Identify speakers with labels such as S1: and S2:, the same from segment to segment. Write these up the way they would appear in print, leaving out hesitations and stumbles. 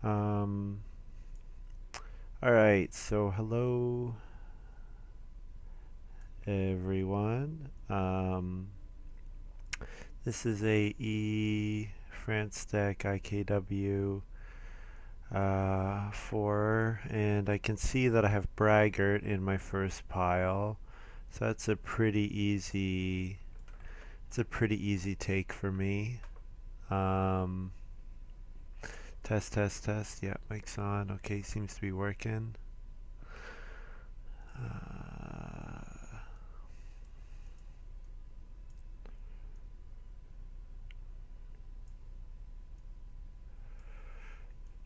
S1: Um, all right, so hello everyone. This is a France Deck IKW 4, and I can see that I have Braggart in my first pile, so that's a pretty easy. It's a pretty easy take for me. Um, Test, test, test. Yeah, mic's on. Okay, seems to be working. Uh,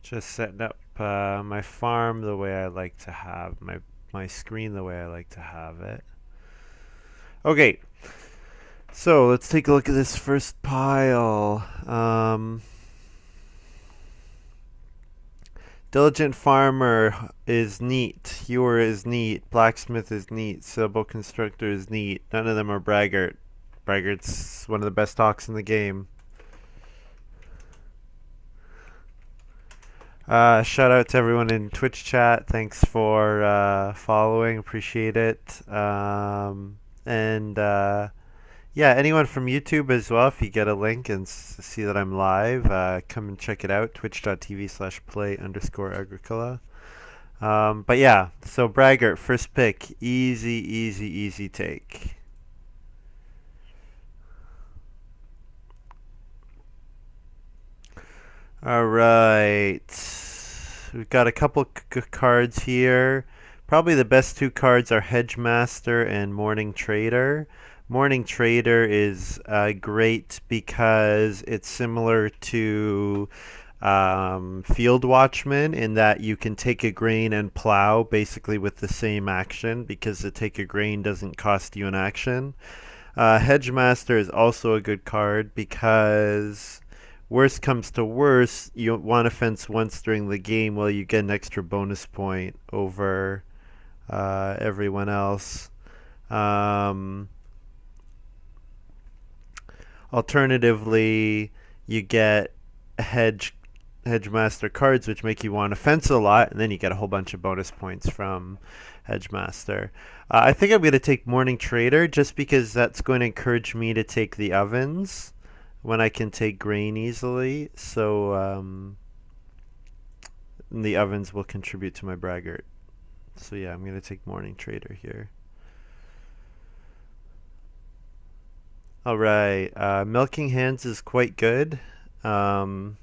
S1: just setting up my farm the way I like to have my screen the way I like to have it. Okay, so let's take a look at this first pile. Diligent farmer is neat. Hewer is neat. Blacksmith is neat. Civil constructor is neat. None of them are braggart. Braggart's one of the best talks in the game. Shout out to everyone in Twitch chat. Thanks for following. Appreciate it. And yeah, anyone from YouTube as well. If you get a link and see that I'm live, come and check it out. Twitch.tv/play_agricola. But yeah, so Braggart, first pick. Easy, easy, easy take. All right. We've got a couple cards here. Probably the best two cards are Hedgemaster and Morning Trader. Morning Trader is great because it's similar to Field Watchman in that you can take a grain and plow basically with the same action because the take a grain doesn't cost you an action. Hedgemaster is also a good card because worst comes to worst, you want to fence once during the game while you get an extra bonus point over everyone else. Um, Alternatively, you get Hedgemaster cards, which make you want to fence a lot, and then you get a whole bunch of bonus points from Hedgemaster. I think I'm going to take Morning Trader just because that's going to encourage me to take the ovens when I can take grain easily. So the ovens will contribute to my Braggart. So yeah, I'm going to take Morning Trader here. All right, Milking Hands is quite good. Um,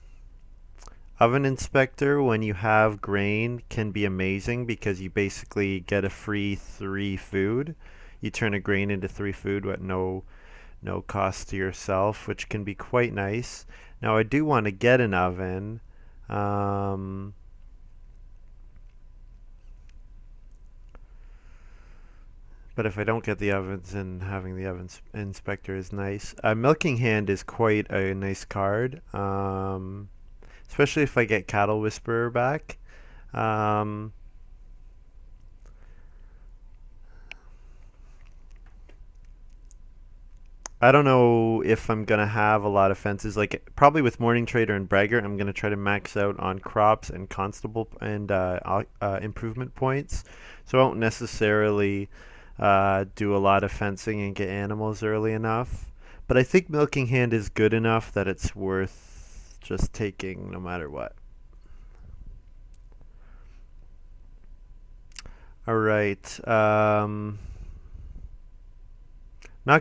S1: Oven Inspector, when you have grain, can be amazing because you basically get a free 3 food. You turn a grain into 3 food with no cost to yourself, which can be quite nice. Now I do want to get an oven. Um, but if I don't get the ovens, then having the oven inspector is nice. Milking Hand is quite a nice card, especially if I get Cattle Whisperer back. Um, I don't know if I'm gonna have a lot of fences. Like probably with Morning Trader and Braggart, I'm gonna try to max out on crops and constable and improvement points. So I won't necessarily do a lot of fencing and get animals early enough. But I think Milking Hand is good enough that it's worth just taking no matter what. All right. Not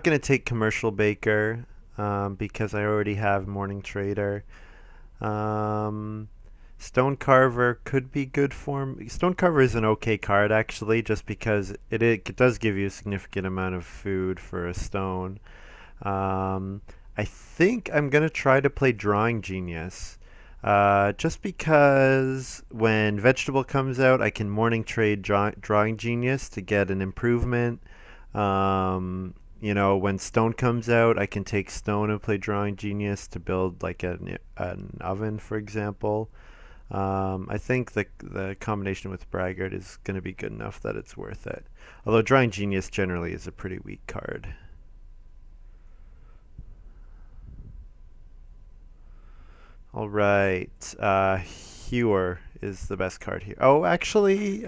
S1: going to take Commercial Baker because I already have Morning Trader. Um, Stone Carver could be good for me. Stone Carver is an okay card actually, just because it does give you a significant amount of food for a stone. Um, I think I'm gonna try to play Drawing Genius. Just because when Vegetable comes out, I can morning trade Drawing Genius to get an improvement. When Stone comes out, I can take Stone and play Drawing Genius to build like an oven, for example. I think the combination with Braggart is going to be good enough that it's worth it. Although Drawing Genius generally is a pretty weak card. All right. Hewer is the best card here. Oh, actually,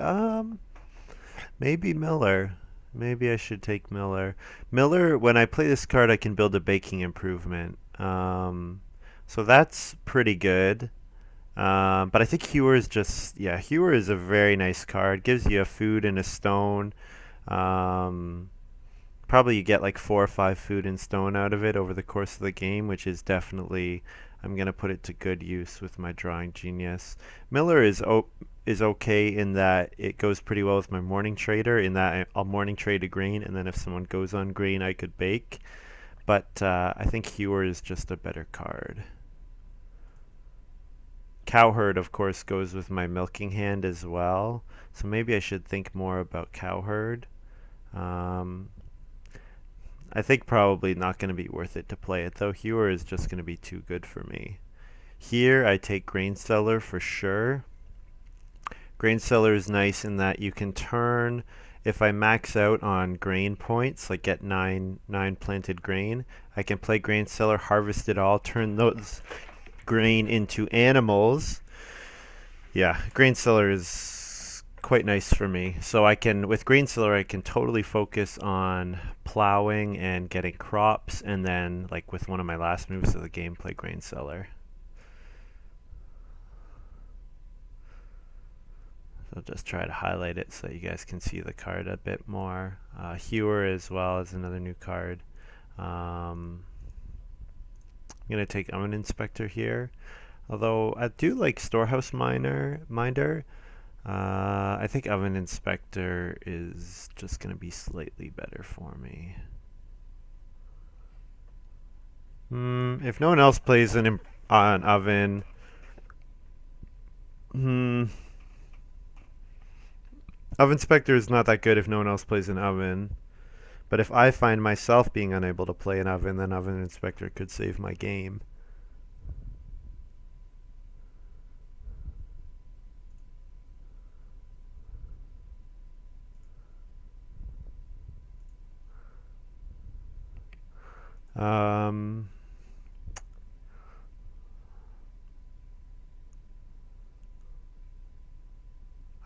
S1: maybe Miller. Maybe I should take Miller. Miller, when I play this card, I can build a baking improvement. So that's pretty good. But I think Hewer is just, yeah, Hewer is a very nice card. Gives you a food and a stone. Um, Probably you get like 4 or 5 food and stone out of it over the course of the game, which is definitely, I'm gonna put it to good use with my drawing genius. Miller is okay in that it goes pretty well with my morning trader. In that I'll morning trade a green, and then if someone goes on green, I could bake. But I think Hewer is just a better card. Cowherd, of course, goes with my milking hand as well. So maybe I should think more about Cowherd. Um, I think probably not going to be worth it to play it, though. Hewer is just going to be too good for me. Here, I take Grain Cellar for sure. Grain Cellar is nice in that you can turn, if I max out on grain points, like get nine planted grain, I can play Grain Cellar, harvest it all, turn those grain into animals. Yeah, Grain Cellar is quite nice for me. So I can, with Grain Cellar, I can totally focus on plowing and getting crops, and then, like with one of my last moves of the game, play Grain Cellar. So I'll just try to highlight it so you guys can see the card a bit more. Hewer as well is another new card. I'm going to take Oven Inspector here. Although I do like Storehouse Minder. I think Oven Inspector is just going to be slightly better for me. If no one else plays an Oven, Oven Inspector is not that good if no one else plays an Oven. But if I find myself being unable to play an Oven, then Oven Inspector could save my game.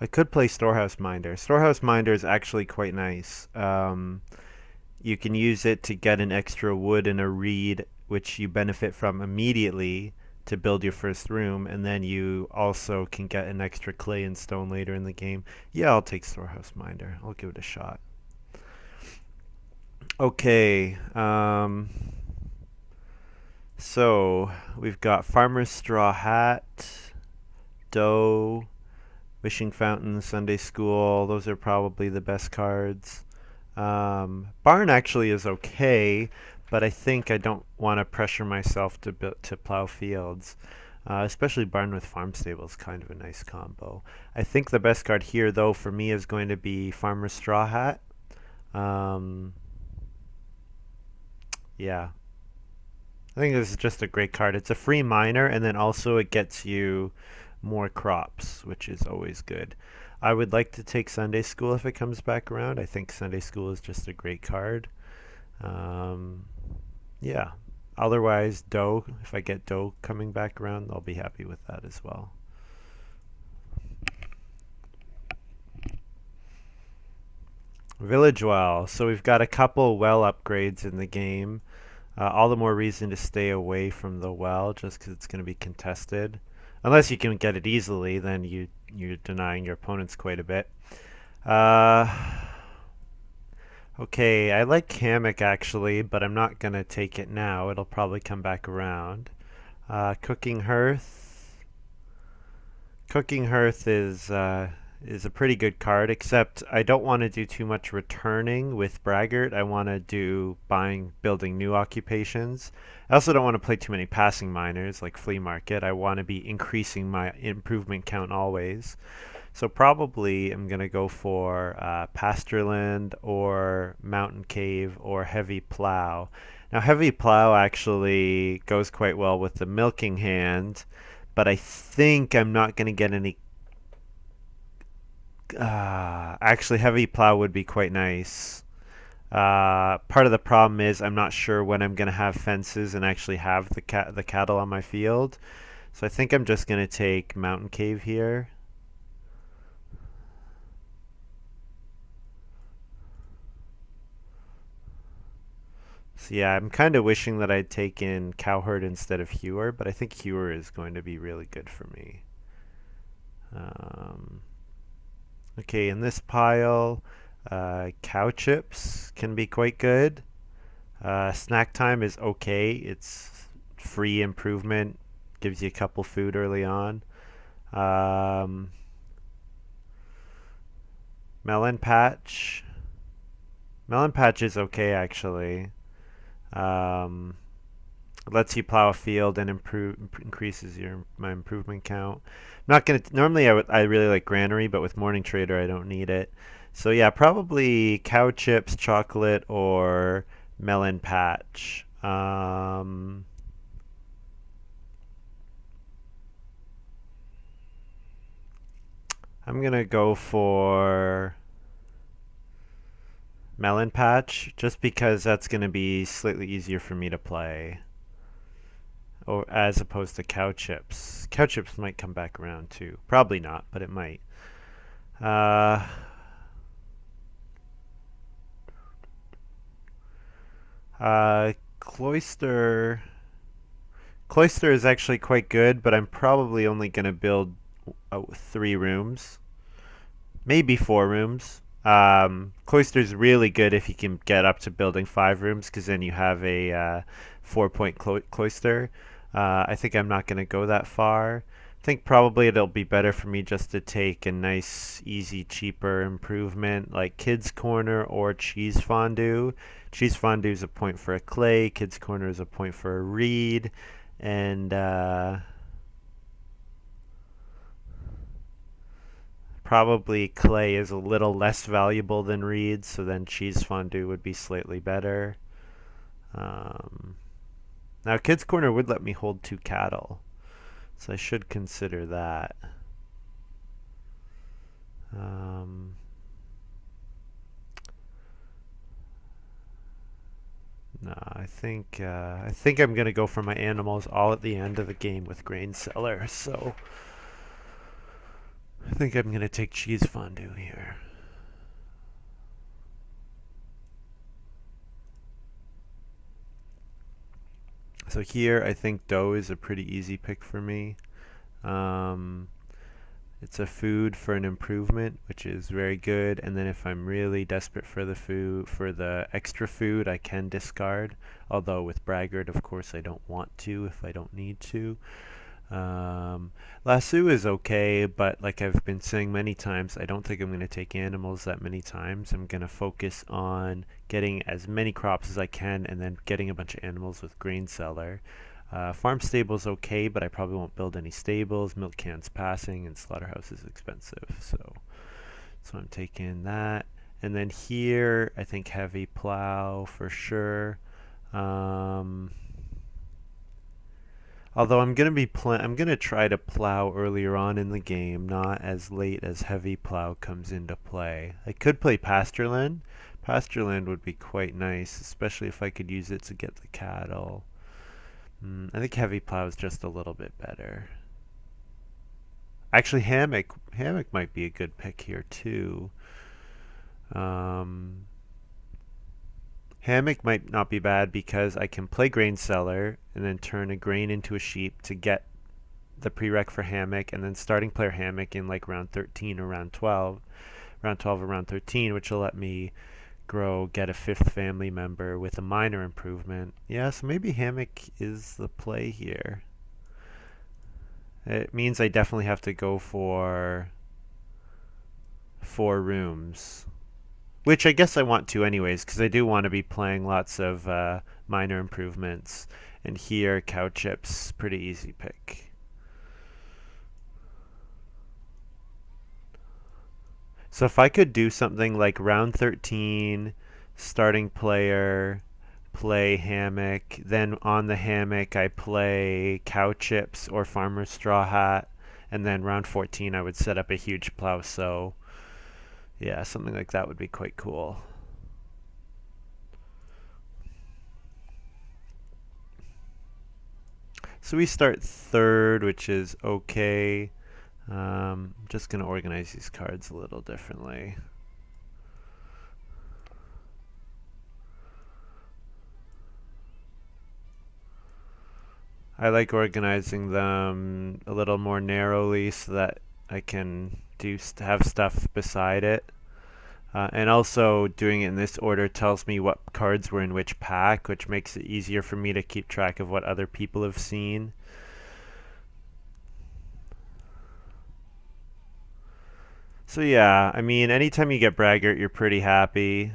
S1: I could play Storehouse Minder. Storehouse Minder is actually quite nice. You can use it to get an extra wood and a reed, which you benefit from immediately to build your first room, and then you also can get an extra clay and stone later in the game. Yeah, I'll take Storehouse Minder. I'll give it a shot. Okay, so we've got Farmer's Straw Hat, Dough, Wishing Fountain, Sunday School. Those are probably the best cards. Barn actually is okay, but I think I don't want to pressure myself to plow fields. Especially Barn with Farm Stable is kind of a nice combo. I think the best card here, though, for me is going to be Farmer's Straw Hat. Yeah. I think this is just a great card. It's a free miner, and then also it gets you more crops, which is always good. I would like to take Sunday School if it comes back around. I think Sunday School is just a great card. Yeah. Otherwise, Dough, if I get Dough coming back around, I'll be happy with that as well. Village Well. So we've got a couple well upgrades in the game. All the more reason to stay away from the well just because it's going to be contested. Unless you can get it easily, then you're denying your opponents quite a bit. Okay, I like Hammock actually, but I'm not going to take it now. It'll probably come back around. Cooking Hearth. Cooking Hearth is a pretty good card, except I don't want to do too much returning with Braggart. I want to do building new occupations. I also don't want to play too many passing miners like Flea Market. I want to be increasing my improvement count always. So probably I'm going to go for Pastureland or Mountain Cave or Heavy Plow. Now Heavy Plow actually goes quite well with the milking hand, but I think I'm not going to get any. Actually, Heavy Plow would be quite nice. Part of the problem is I'm not sure when I'm going to have fences and actually have the cattle on my field. So I think I'm just going to take Mountain Cave here. So yeah, I'm kind of wishing that I'd taken Cowherd instead of Hewer, but I think Hewer is going to be really good for me. Um, okay, in this pile, cow chips can be quite good. Snack time is okay. It's free improvement. Gives you a couple food early on. Um, melon patch. Melon patch is okay actually. Um, it lets you plow a field and increases my improvement count. Not gonna normally I really like granary, but with morning trader I don't need it. So yeah, probably cow chips, chocolate, or melon patch. I'm gonna go for melon patch just because that's gonna be slightly easier for me to play. Or as opposed to cow chips. Cow chips might come back around too. Probably not, but it might. Uh, Cloister. Cloister is actually quite good, but I'm probably only going to build 3 rooms, maybe 4 rooms. Cloister's really good if you can get up to building 5 rooms, because then you have a 4-point cloister. I think I'm not going to go that far. I think probably it'll be better for me just to take a nice, easy, cheaper improvement like Kids Corner or Cheese Fondue. Cheese Fondue is a point for a clay. Kids Corner is a point for a reed, and probably clay is a little less valuable than reeds, so then cheese fondue would be slightly better. Um, Now, Kids Corner would let me hold 2 cattle, so I should consider that. Um, no, I think I'm gonna go for my animals all at the end of the game with grain cellar. So I think I'm gonna take cheese fondue here. So here, I think dough is a pretty easy pick for me. Um, it's a food for an improvement, which is very good. And then if I'm really desperate for the food, for the extra food, I can discard. Although with Braggart, of course, I don't want to if I don't need to. Lasso is okay, but like I've been saying many times, I don't think I'm going to take animals that many times. I'm going to focus on getting as many crops as I can and then getting a bunch of animals with grain cellar. Farm stable's okay, but I probably won't build any stables. Milk cans passing, and slaughterhouse is expensive. So I'm taking that. And then here, I think heavy plow for sure. Um, Although I'm gonna try to plow earlier on in the game, not as late as heavy plow comes into play. I could play pastureland. Pastureland would be quite nice, especially if I could use it to get the cattle. I think heavy plow is just a little bit better. Actually, hammock might be a good pick here too. Um, Hammock might not be bad because I can play grain cellar and then turn a grain into a sheep to get the prereq for hammock, and then starting player hammock in like round 13 or round 12, round 12 or round 13, which will let me get a 5th family member with a minor improvement. Yeah, so maybe hammock is the play here. It means I definitely have to go for 4 rooms. Which I guess I want to anyways, because I do want to be playing lots of minor improvements. And here, cow chips, pretty easy pick. So if I could do something like round 13, starting player, play hammock, then on the hammock I play cow chips or farmer's straw hat, and then round 14 I would set up a huge plow sow. Yeah, something like that would be quite cool. So we start third, which is okay. I'm just going to organize these cards a little differently. I like organizing them a little more narrowly so that I can have stuff beside it. And also doing it in this order tells me what cards were in which pack, which makes it easier for me to keep track of what other people have seen. So yeah, I mean, anytime you get Braggart, you're pretty happy.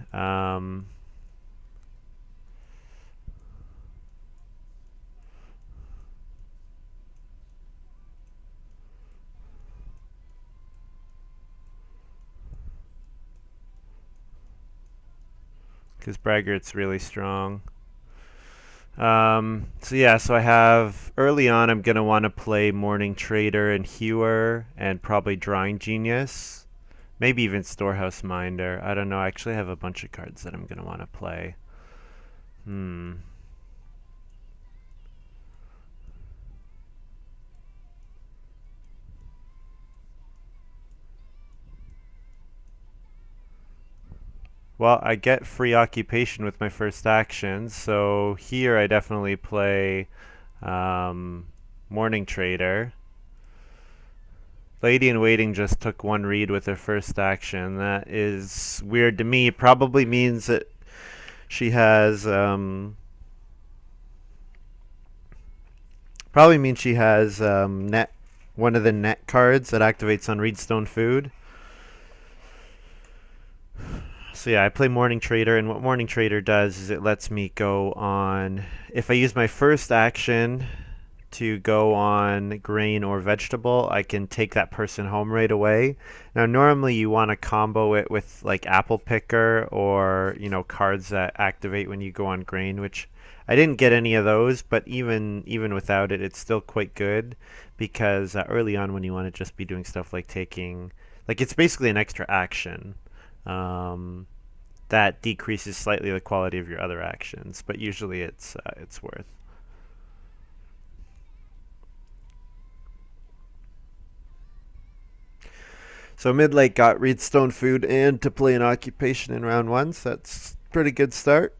S1: Because Braggart's really strong. So yeah, so I have early on. I'm gonna want to play Morning Trader and Hewer, and probably Drawing Genius, maybe even Storehouse Minder. I don't know. I actually have a bunch of cards that I'm gonna want to play. Hmm. Well, I get free occupation with my first action, so here I definitely play um, Morning Trader. Lady in Waiting just took one read with her first action. That is weird to me. It probably means that she has net one of the net cards that activates on Reedstone Food. So yeah, I play Morning Trader, and what Morning Trader does is it lets me go on. If I use my first action to go on grain or vegetable, I can take that person home right away. Now, normally you want to combo it with like Apple Picker or cards that activate when you go on grain, which I didn't get any of those, but even without it, it's still quite good because early on when you want to just be doing stuff like it's basically an extra action. Um, that decreases slightly the quality of your other actions, but usually it's worth. So Midlake got Reedstone Food and to play an occupation in round one, so that's a pretty good start.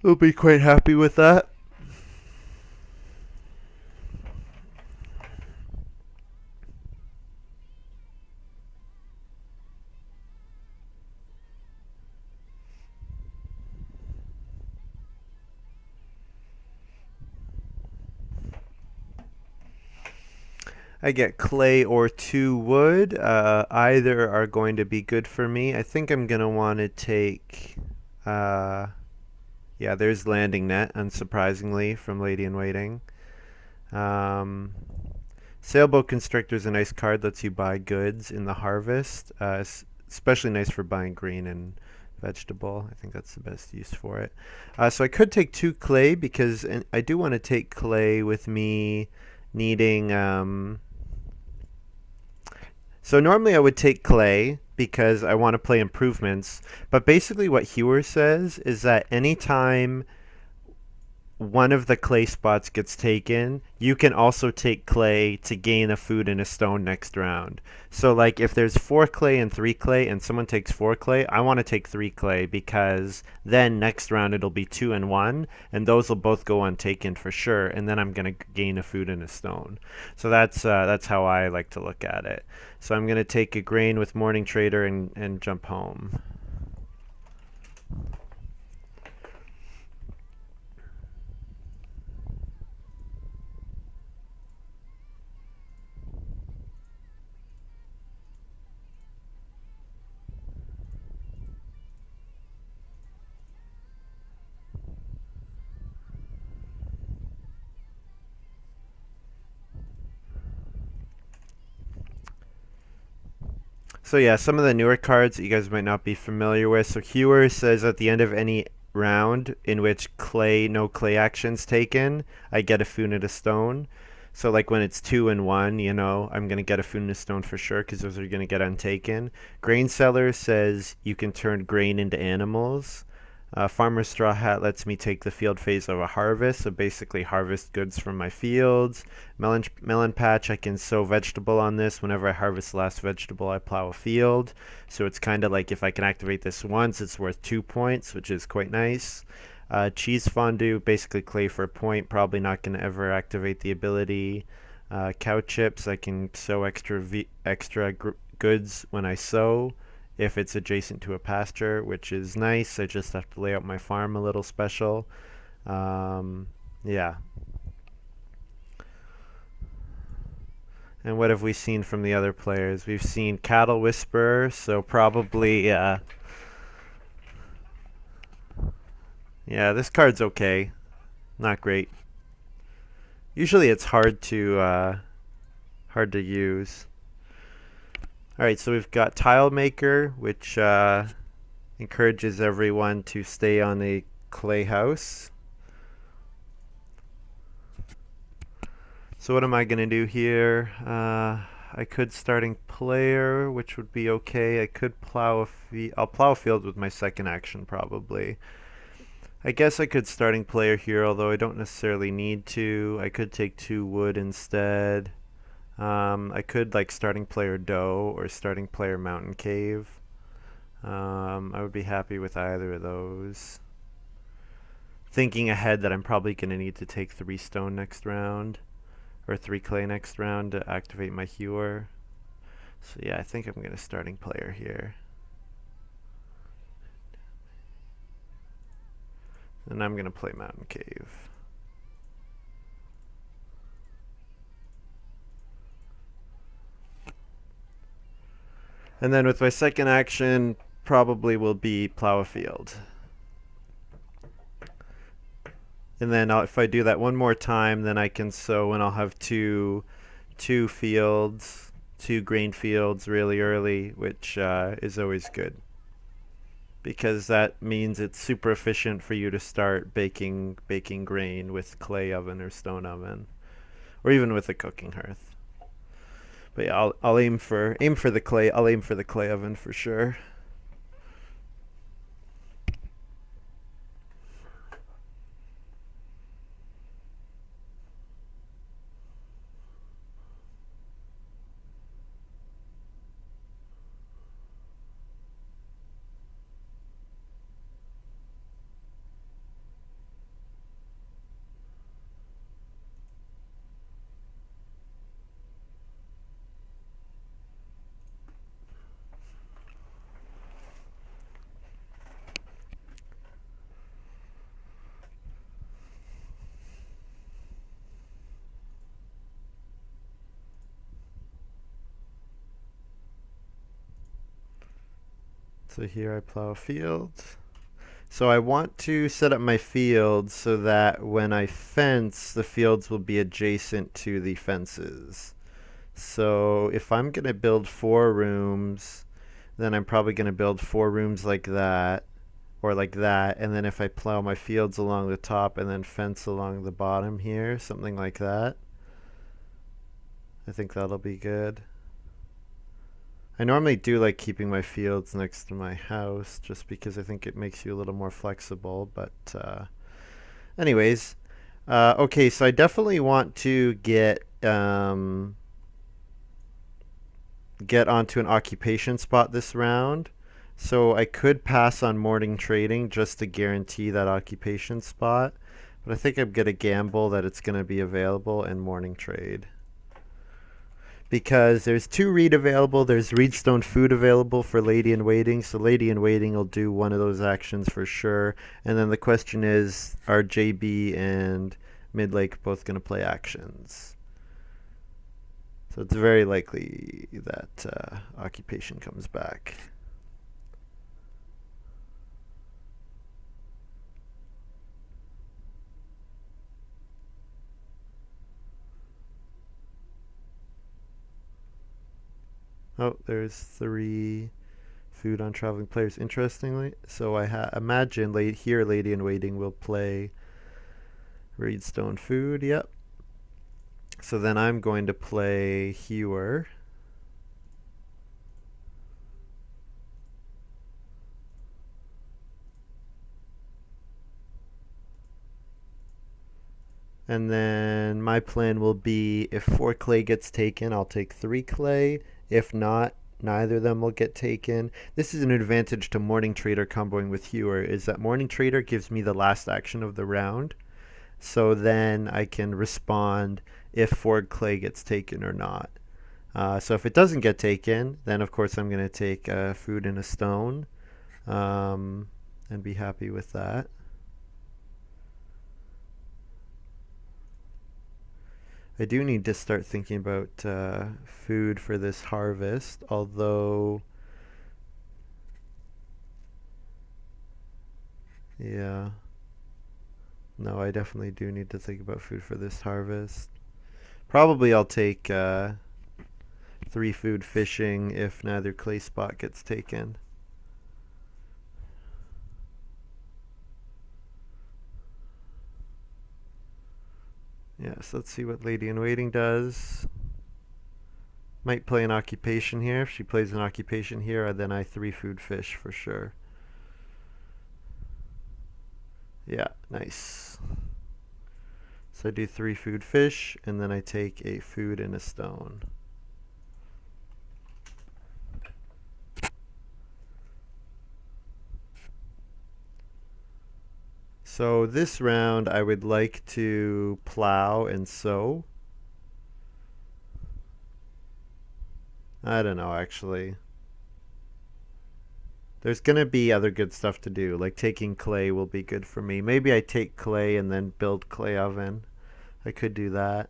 S1: We'll be quite happy with that. I get clay or 2 wood. Either are going to be good for me. I think I'm going to want to take. Uh, yeah, there's Landing Net, unsurprisingly, from Lady in Waiting. Um, Sailboat Constrictor is a nice card, lets you buy goods in the harvest. Especially nice for buying green and vegetable. I think that's the best use for it. So I could take 2 clay because I do want to take clay with me needing. So normally I would take clay because I want to play improvements. But basically what Hewer says is that anytime one of the clay spots gets taken, you can also take clay to gain a food and a stone next round. So like if there's 4 clay and 3 clay and someone takes 4 clay, I want to take 3 clay because then next round it'll be 2 and 1 and those will both go untaken for sure, and then I'm going to gain a food and a stone. So that's how I like to look at it. So I'm going to take a grain with Morning Trader and jump home. So yeah, some of the newer cards that you guys might not be familiar with. So Hewer says at the end of any round in which no clay actions taken, I get a food and a stone. So like when it's 2 and 1, I'm gonna get a food and a stone for sure because those are gonna get untaken. Grain Seller says you can turn grain into animals. Farmer's Straw Hat lets me take the field phase of a harvest, so basically harvest goods from my fields. Melon Patch, I can sow vegetable on this. Whenever I harvest the last vegetable, I plow a field. So it's kind of like if I can activate this once, it's worth 2 points, which is quite nice. Cheese Fondue, basically clay for a point. Probably not going to ever activate the ability. Cow Chips, I can sow extra goods when I sow if it's adjacent to a pasture, which is nice. I just have to lay out my farm a little special. Yeah. And what have we seen from the other players? We've seen Cattle Whisperer, so probably, yeah, this card's okay. Not great. Usually it's hard to use. Alright, so we've got Tile Maker, which encourages everyone to stay on a clay house. So what am I going to do here? I could starting player, which would be okay. I could plow a field. I'll plow a field with my second action probably. I guess I could starting player here, although I don't necessarily need to. I could take 2 wood instead. I could like starting player Doe or starting player Mountain Cave. I would be happy with either of those. Thinking ahead that I'm probably going to need to take 3 stone next round, or 3 clay next round to activate my hewer. So yeah, I think I'm going to starting player here. And I'm going to play Mountain Cave. And then with my second action, probably will be plow a field. And then if I do that one more time, then I can sow, and I'll have two fields, 2 grain fields really early, which is always good. Because that means it's super efficient for you to start baking grain with clay oven or stone oven, or even with a cooking hearth. But yeah, I'll aim for the clay. I'll aim for the clay oven for sure. So here I plow a field. So I want to set up my fields so that when I fence, the fields will be adjacent to the fences. So if I'm going to build 4 rooms, then I'm probably going to build 4 rooms like that, or like that, and then if I plow my fields along the top and then fence along the bottom here, something like that, I think that'll be good. I normally do like keeping my fields next to my house just because I think it makes you a little more flexible, but anyways, okay, so I definitely want to get onto an occupation spot this round. So I could pass on morning trading just to guarantee that occupation spot, but I think I'm going to gamble that it's going to be available in morning trade. Because there's 2 reed available, there's reedstone food available for Lady in Waiting, so Lady in Waiting will do one of those actions for sure. And then the question is, are JB and Midlake both going to play actions? So it's very likely that occupation comes back. Oh, there's 3 food on traveling players. Interestingly, so I imagine here Lady in Waiting will play Reedstone Food. Yep. So then I'm going to play Hewer. And then my plan will be if 4 clay gets taken, I'll take 3 clay. If not, neither of them will get taken. This is an advantage to Morning Trader comboing with Hewer, is that Morning Trader gives me the last action of the round. So then I can respond if 4 clay gets taken or not. So if it doesn't get taken, then of course I'm going to take food and a stone and be happy with that. I do need to start thinking about food for this harvest, although, yeah, no, I definitely do need to think about food for this harvest. Probably I'll take 3 food fishing if neither clay spot gets taken. Yes, let's see what Lady in Waiting does. Might play an occupation here. If she plays an occupation here, then I 3 food fish for sure. Yeah, nice. So I do 3 food fish, and then I take a food and a stone. So this round I would like to plow and sow. I don't know, actually. There's gonna be other good stuff to do, like taking clay will be good for me. Maybe I take clay and then build clay oven. I could do that.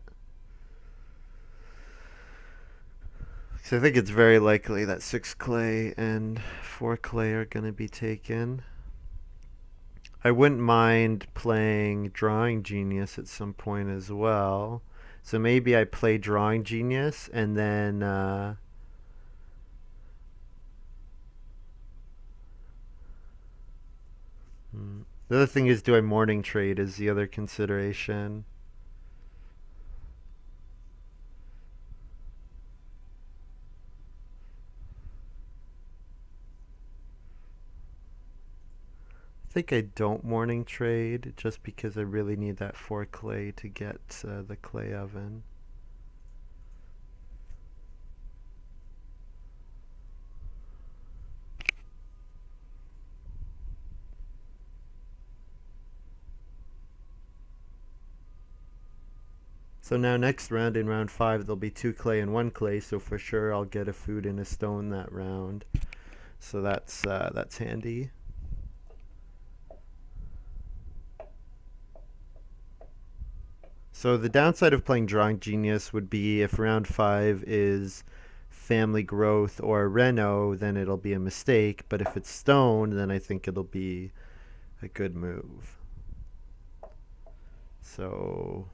S1: So I think it's very likely that 6 clay and 4 clay are gonna be taken. I wouldn't mind playing Drawing Genius at some point as well. So maybe I play Drawing Genius and then the other thing is, do I morning trade is the other consideration. I think I don't morning trade just because I really need that 4 clay to get the clay oven. So now next round, in round 5, there'll be 2 clay and 1 clay, so for sure I'll get a food and a stone that round. So that's handy. So the downside of playing Drawing Genius would be if round 5 is Family Growth or Reno, then it'll be a mistake. But if it's Stone, then I think it'll be a good move. So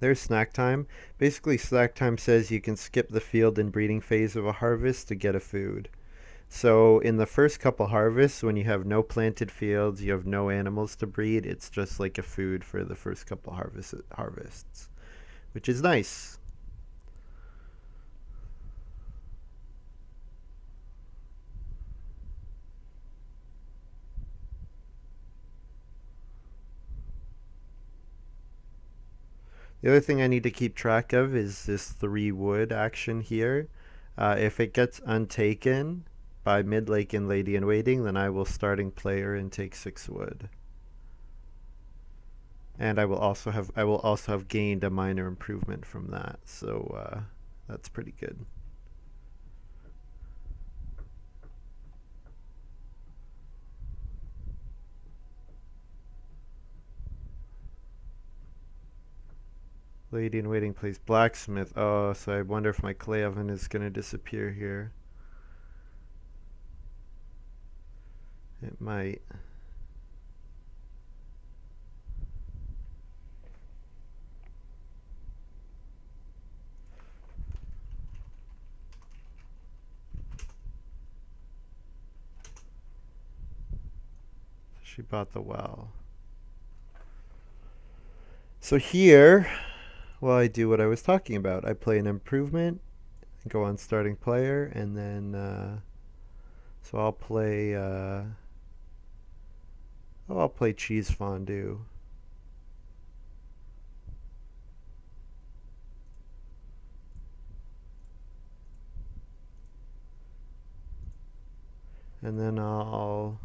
S1: there's snack time. Basically, snack time says you can skip the field and breeding phase of a harvest to get a food. So in the first couple harvests, when you have no planted fields, you have no animals to breed, it's just like a food for the first couple harvests, which is nice. The other thing I need to keep track of is this 3 wood action here. If it gets untaken by Mid-Lake and Lady in Waiting, then I will starting player and take 6 wood. And I will also have gained a minor improvement from that. So that's pretty good. Lady in Waiting plays blacksmith. Oh, so I wonder if my clay oven is going to disappear here. It might. She bought the well. So here, well, I do what I was talking about. I play an improvement, go on starting player, and then so I'll play cheese fondue. And then I'll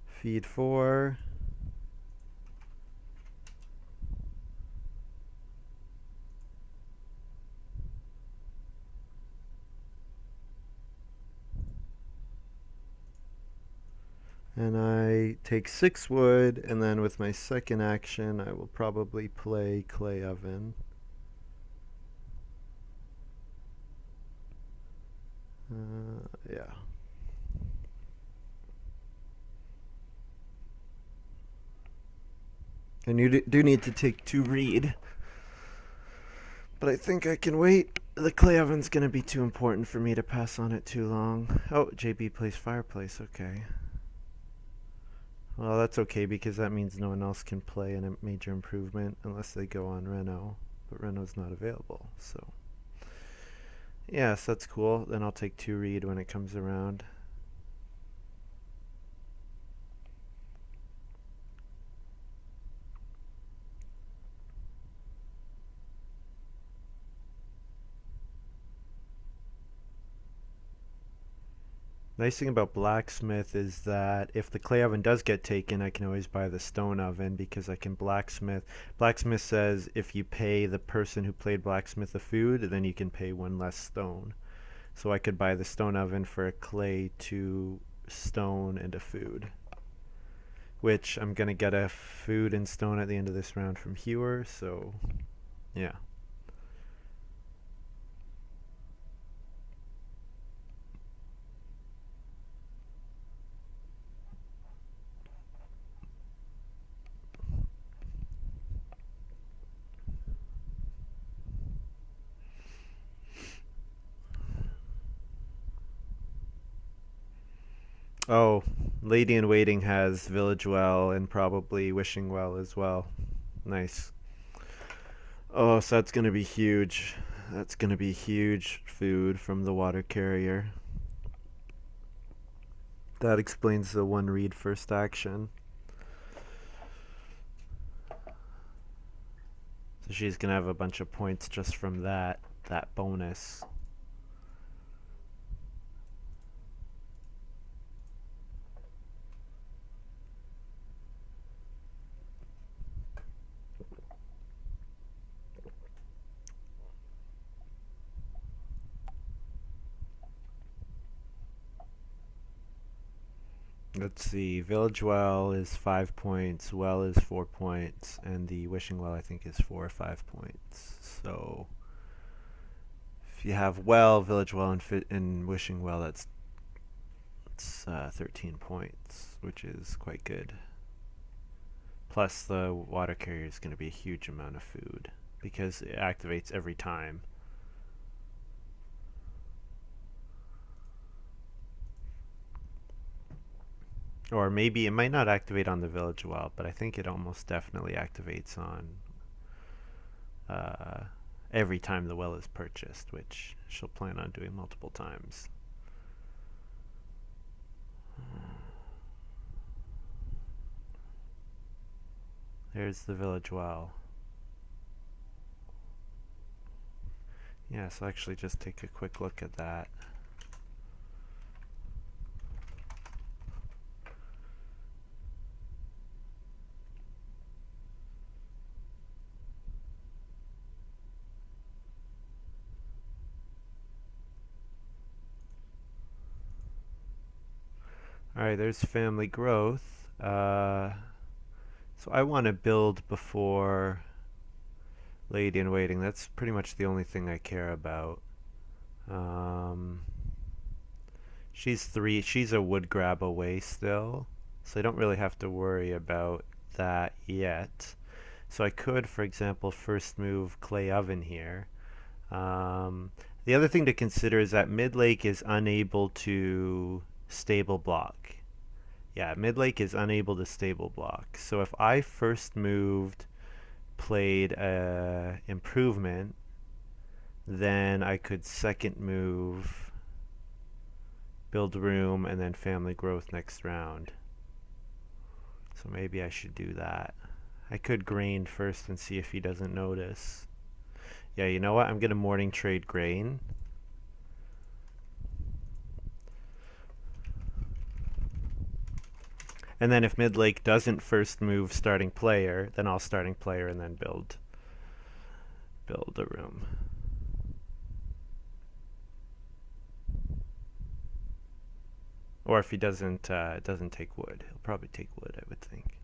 S1: feed 4. And I take 6 wood, and then with my second action, I will probably play clay oven. Yeah. And you do need to take 2 reed. But I think I can wait. The clay oven's going to be too important for me to pass on it too long. Oh, JB plays fireplace. Okay. Well, that's okay because that means no one else can play in a major improvement unless they go on Reno. But Reno's not available, so. Yes, that's cool. Then I'll take 2 reed when it comes around. Nice thing about blacksmith is that if the clay oven does get taken, I can always buy the stone oven because I can blacksmith. Blacksmith says if you pay the person who played blacksmith the food, then you can pay 1 less stone. So I could buy the stone oven for a clay, 2 stone, and a food. Which I'm going to get a food and stone at the end of this round from Hewer, so yeah. Oh, Lady in Waiting has Village Well and probably Wishing Well as well. Nice. Oh, so that's going to be huge. That's going to be huge food from the water carrier. That explains the 1 read first action. So she's going to have a bunch of points just from that bonus. Let's see. Village Well is 5 points. Well is 4 points, and the Wishing Well I think is 4 or 5 points. So if you have Well, Village Well, and Wishing Well, that's 13 points, which is quite good. Plus the water carrier is going to be a huge amount of food because it activates every time. Or maybe it might not activate on the Village Well, but I think it almost definitely activates on every time the well is purchased, which she'll plan on doing multiple times. There's the Village Well. Yeah, so actually just take a quick look at that. Alright, there's family growth. So I want to build before Lady in Waiting. That's pretty much the only thing I care about. She's 3. She's a wood grab away still, so I don't really have to worry about that yet. So I could, for example, first move clay oven here. The other thing to consider is that Midlake is unable to stable block. Yeah, Midlake is unable to stable block. So if I first moved, played improvement, then I could second move, build room, and then family growth next round. So maybe I should do that. I could grain first and see if he doesn't notice. Yeah, you know what? I'm going to morning trade grain. And then if mid-lake doesn't first move starting player, then I'll starting player and then build a room. Or if he doesn't take wood, he'll probably take wood, I would think.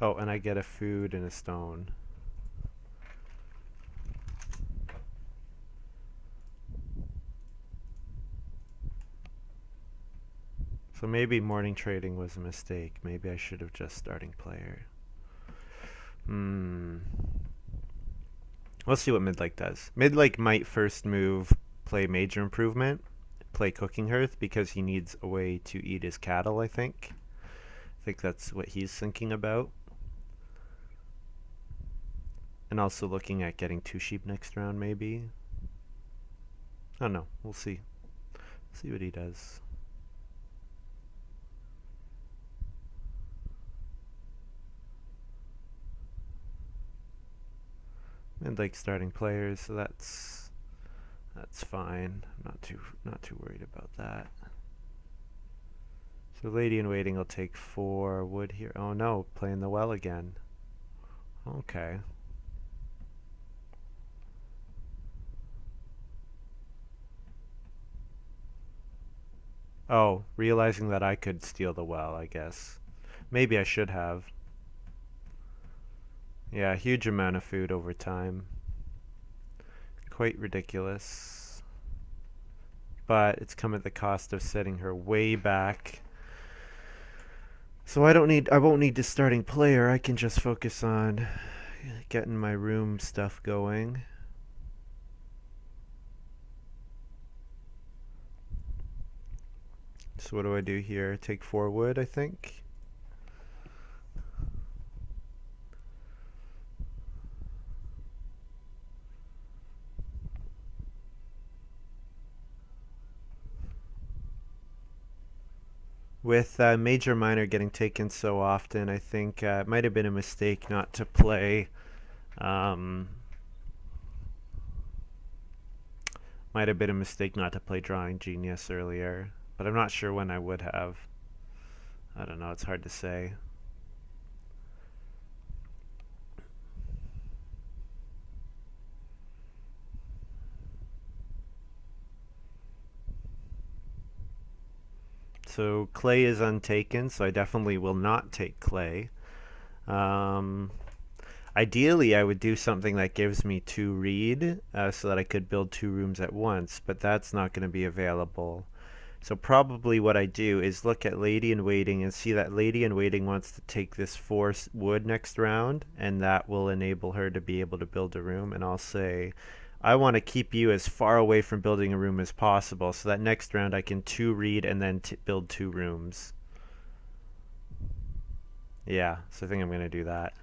S1: Oh, and I get a food and a stone. So maybe morning trading was a mistake. Maybe I should have just starting player. We'll see what Midlake does. Midlake might first move, play major improvement, play cooking hearth because he needs a way to eat his cattle, I think. I think that's what he's thinking about. And also looking at getting 2 sheep next round, maybe. I don't know. We'll see. See what he does. And like starting players, so that's fine. I'm not too worried about that. So lady in waiting will take 4 wood here. Oh no, playing the well again. Okay. Oh, realizing that I could steal the well, I guess. Maybe I should have. Yeah, huge amount of food over time. Quite ridiculous. But it's come at the cost of setting her way back. So I won't need the starting player. I can just focus on getting my room stuff going. So what do I do here? Take 4 wood, I think. With major minor getting taken so often, I think it might have been a mistake not to play. Might have been a mistake not to play Drawing Genius earlier, but I'm not sure when I would have. I don't know, it's hard to say. So clay is untaken, so I definitely will not take clay. Ideally, I would do something that gives me 2 reed so that I could build 2 rooms at once, but that's not going to be available. So probably what I do is look at Lady in Waiting and see that Lady in Waiting wants to take this 4 wood next round, and that will enable her to be able to build a room. And I'll say, I want to keep you as far away from building a room as possible so that next round I can 2 reed and then build 2 rooms. Yeah, so I think I'm going to do that.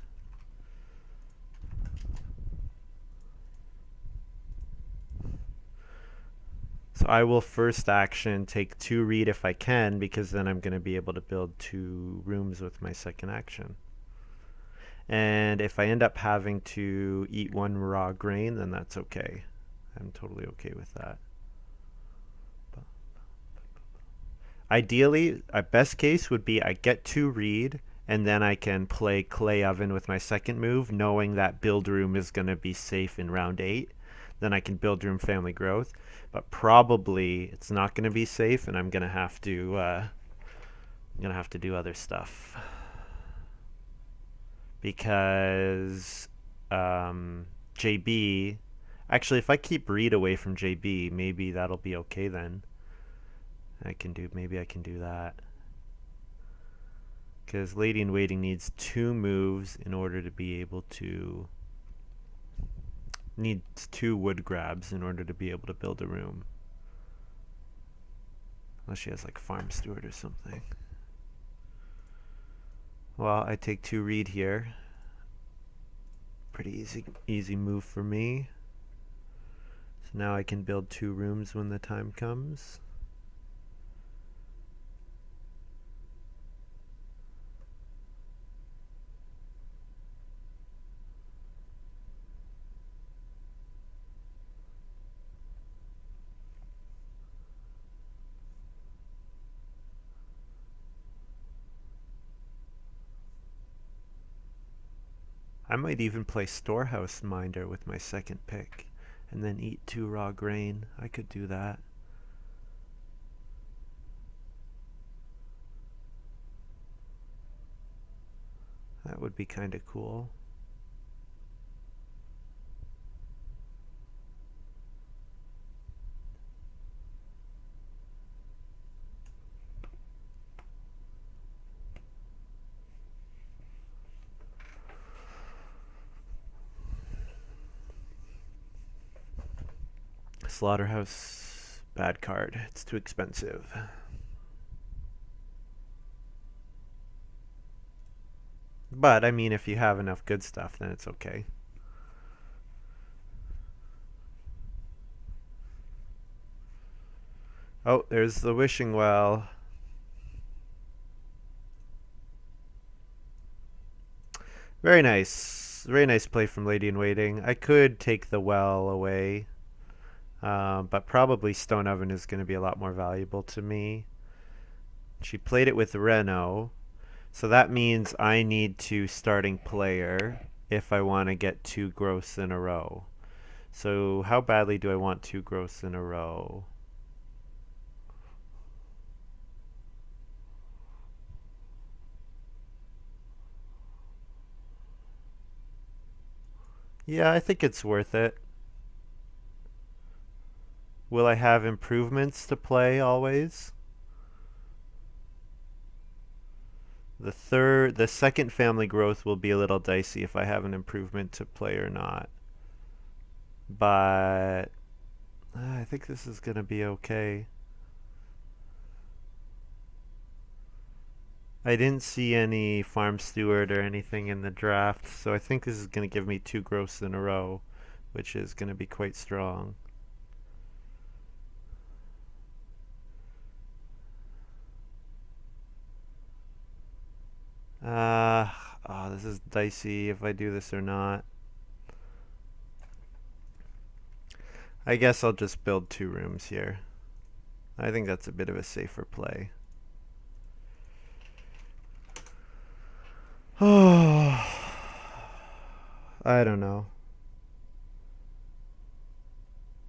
S1: So I will first action take 2 reed if I can, because then I'm going to be able to build 2 rooms with my second action. And if I end up having to eat 1 raw grain, then that's okay. I'm totally okay with that. Ideally, a best case would be I get 2 reed, and then I can play clay oven with my second move, knowing that build room is going to be safe in round 8. Then I can build room family growth, but probably it's not going to be safe, and I'm going to have to do other stuff because JB. Actually, if I keep Reed away from JB, maybe that'll be okay then. Maybe I can do that. Because Lady in Waiting needs 2 moves in order to be able to Needs 2 wood grabs in order to be able to build a room. Unless she has like farm steward or something. Well, I take 2 reed here. Pretty easy move for me. So now I can build 2 rooms when the time comes. I might even play Storehouse Minder with my second pick and then eat 2 raw grain. I could do that. That would be kind of cool. Slaughterhouse, bad card. It's too expensive. But, I mean, if you have enough good stuff, then it's okay. Oh, there's the wishing well. Very nice. Very nice play from Lady in Waiting. I could take the well away. But probably Stone Oven is going to be a lot more valuable to me. She played it with Reno. So that means I need to starting player if I want to get 2 growths in a row. So how badly do I want 2 growths in a row? Yeah, I think it's worth it. Will I have improvements to play always? The second family growth will be a little dicey if I have an improvement to play or not. But I think this is going to be okay. I didn't see any farm steward or anything in the draft, so I think this is going to give me 2 growths in a row, which is going to be quite strong. This is dicey if I do this or not. I guess I'll just build 2 rooms here. I think that's a bit of a safer play. Oh, I don't know.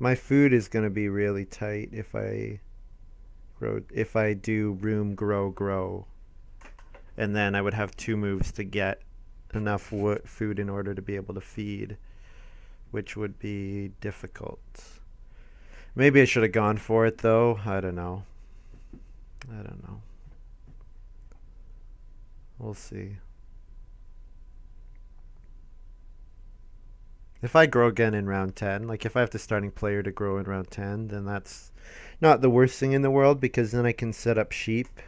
S1: My food is going to be really tight if I do room grow. And then I would have 2 moves to get enough food in order to be able to feed, which would be difficult. Maybe I should have gone for it though. I don't know. We'll see. If I grow again in round 10, like if I have the starting player to grow in round 10, then that's not the worst thing in the world because then I can set up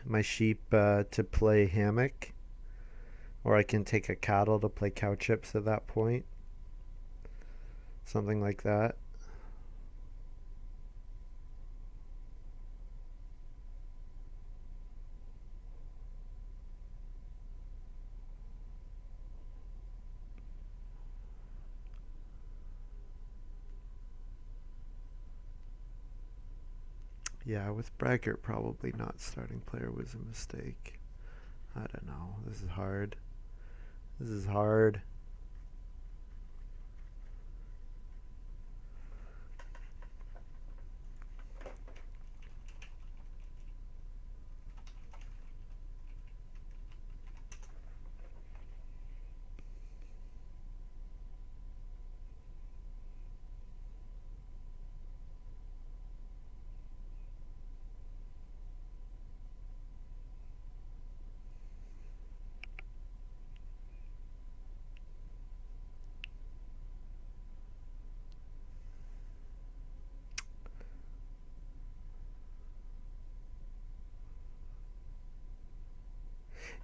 S1: my sheep to play hammock. Or I can take a cattle to play cow chips at that point. Something like that. Yeah, with Braggart probably not starting player was a mistake. I don't know. This is hard.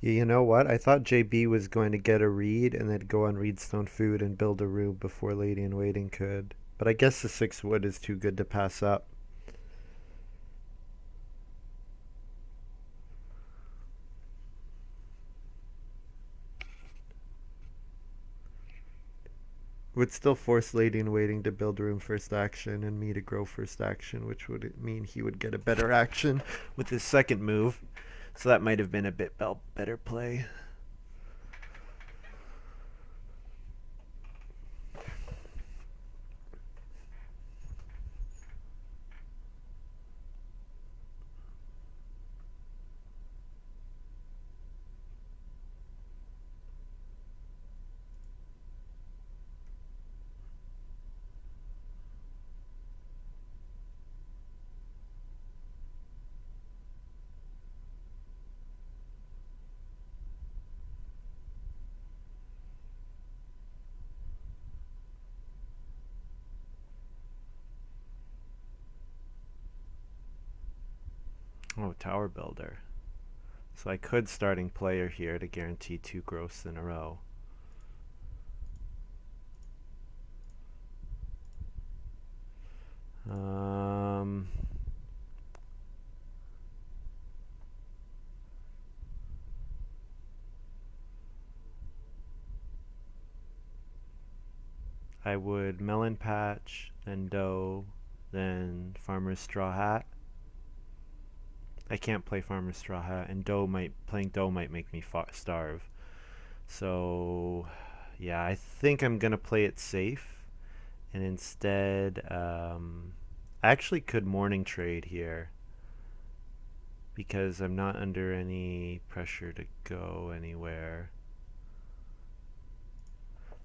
S1: You know what? I thought JB was going to get a reed and then go on Reedstone Food and build a room before Lady in Waiting could. But I guess the 6 wood is too good to pass up. Would still force Lady in Waiting to build room first action and me to grow first action, which would mean he would get a better action with his second move. So that might have been a bit better play. Oh, Tower Builder. So I could starting player here to guarantee 2 growths in a row. Um, I would Melon Patch, then Doe, then Farmer's Straw Hat. I can't play Farmer's Straw Hat, and playing Doe might make me starve. So, yeah, I think I'm gonna play it safe, and instead, I actually could morning trade here because I'm not under any pressure to go anywhere.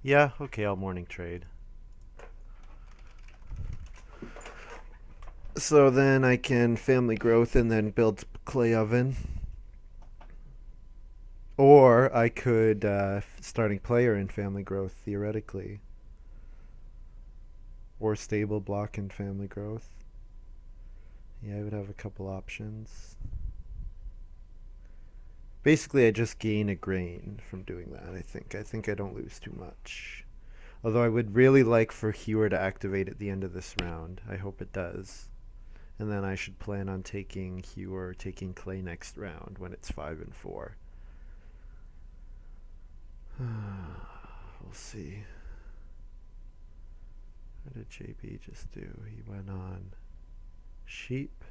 S1: Yeah, okay, I'll morning trade. So then I can family growth and then build clay oven. Or I could starting player in family growth theoretically. Or stable block in family growth. Yeah, I would have a couple options. Basically, I just gain a grain from doing that, I think. I think I don't lose too much. Although I would really like for Hewer to activate at the end of this round. I hope it does. And then I should plan on taking Hewer, taking Clay next round when it's 5 and 4. We'll see. What did JB just do? He went on sheep.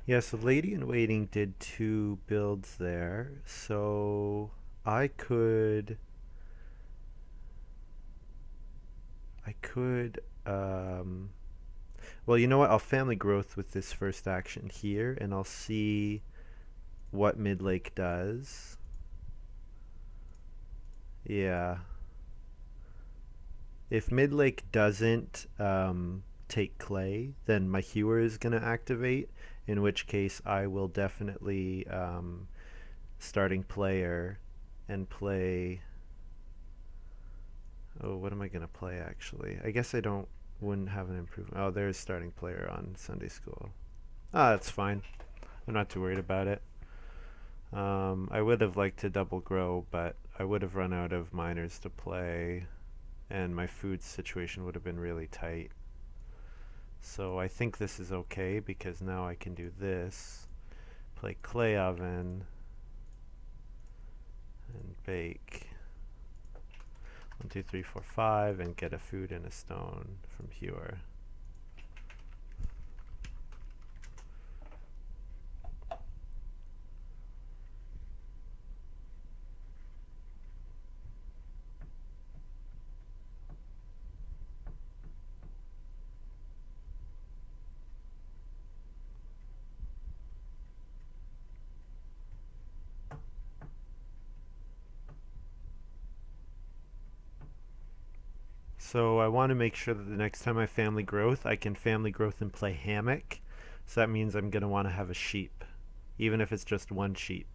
S1: Yeah, so Lady in Waiting did 2 builds there. So I could well, you know what? I'll family growth with this first action here, and I'll see what Midlake does. Yeah. If Midlake doesn't take Clay, then my Hewer is going to activate, in which case I will definitely starting player and play... Oh, what am I going to play actually? I guess wouldn't have an improvement. Oh, there's starting player on Sunday School. Ah, that's fine. I'm not too worried about it. I would have liked to double grow, but I would have run out of miners to play, and my food situation would have been really tight. So I think this is okay because now I can do this, play clay oven, and bake 1, 2, 3, 4, 5, and get a food and a stone from Hewer. So I want to make sure that the next time I family growth, I can family growth and play hammock. So that means I'm going to want to have a sheep, even if it's just one sheep.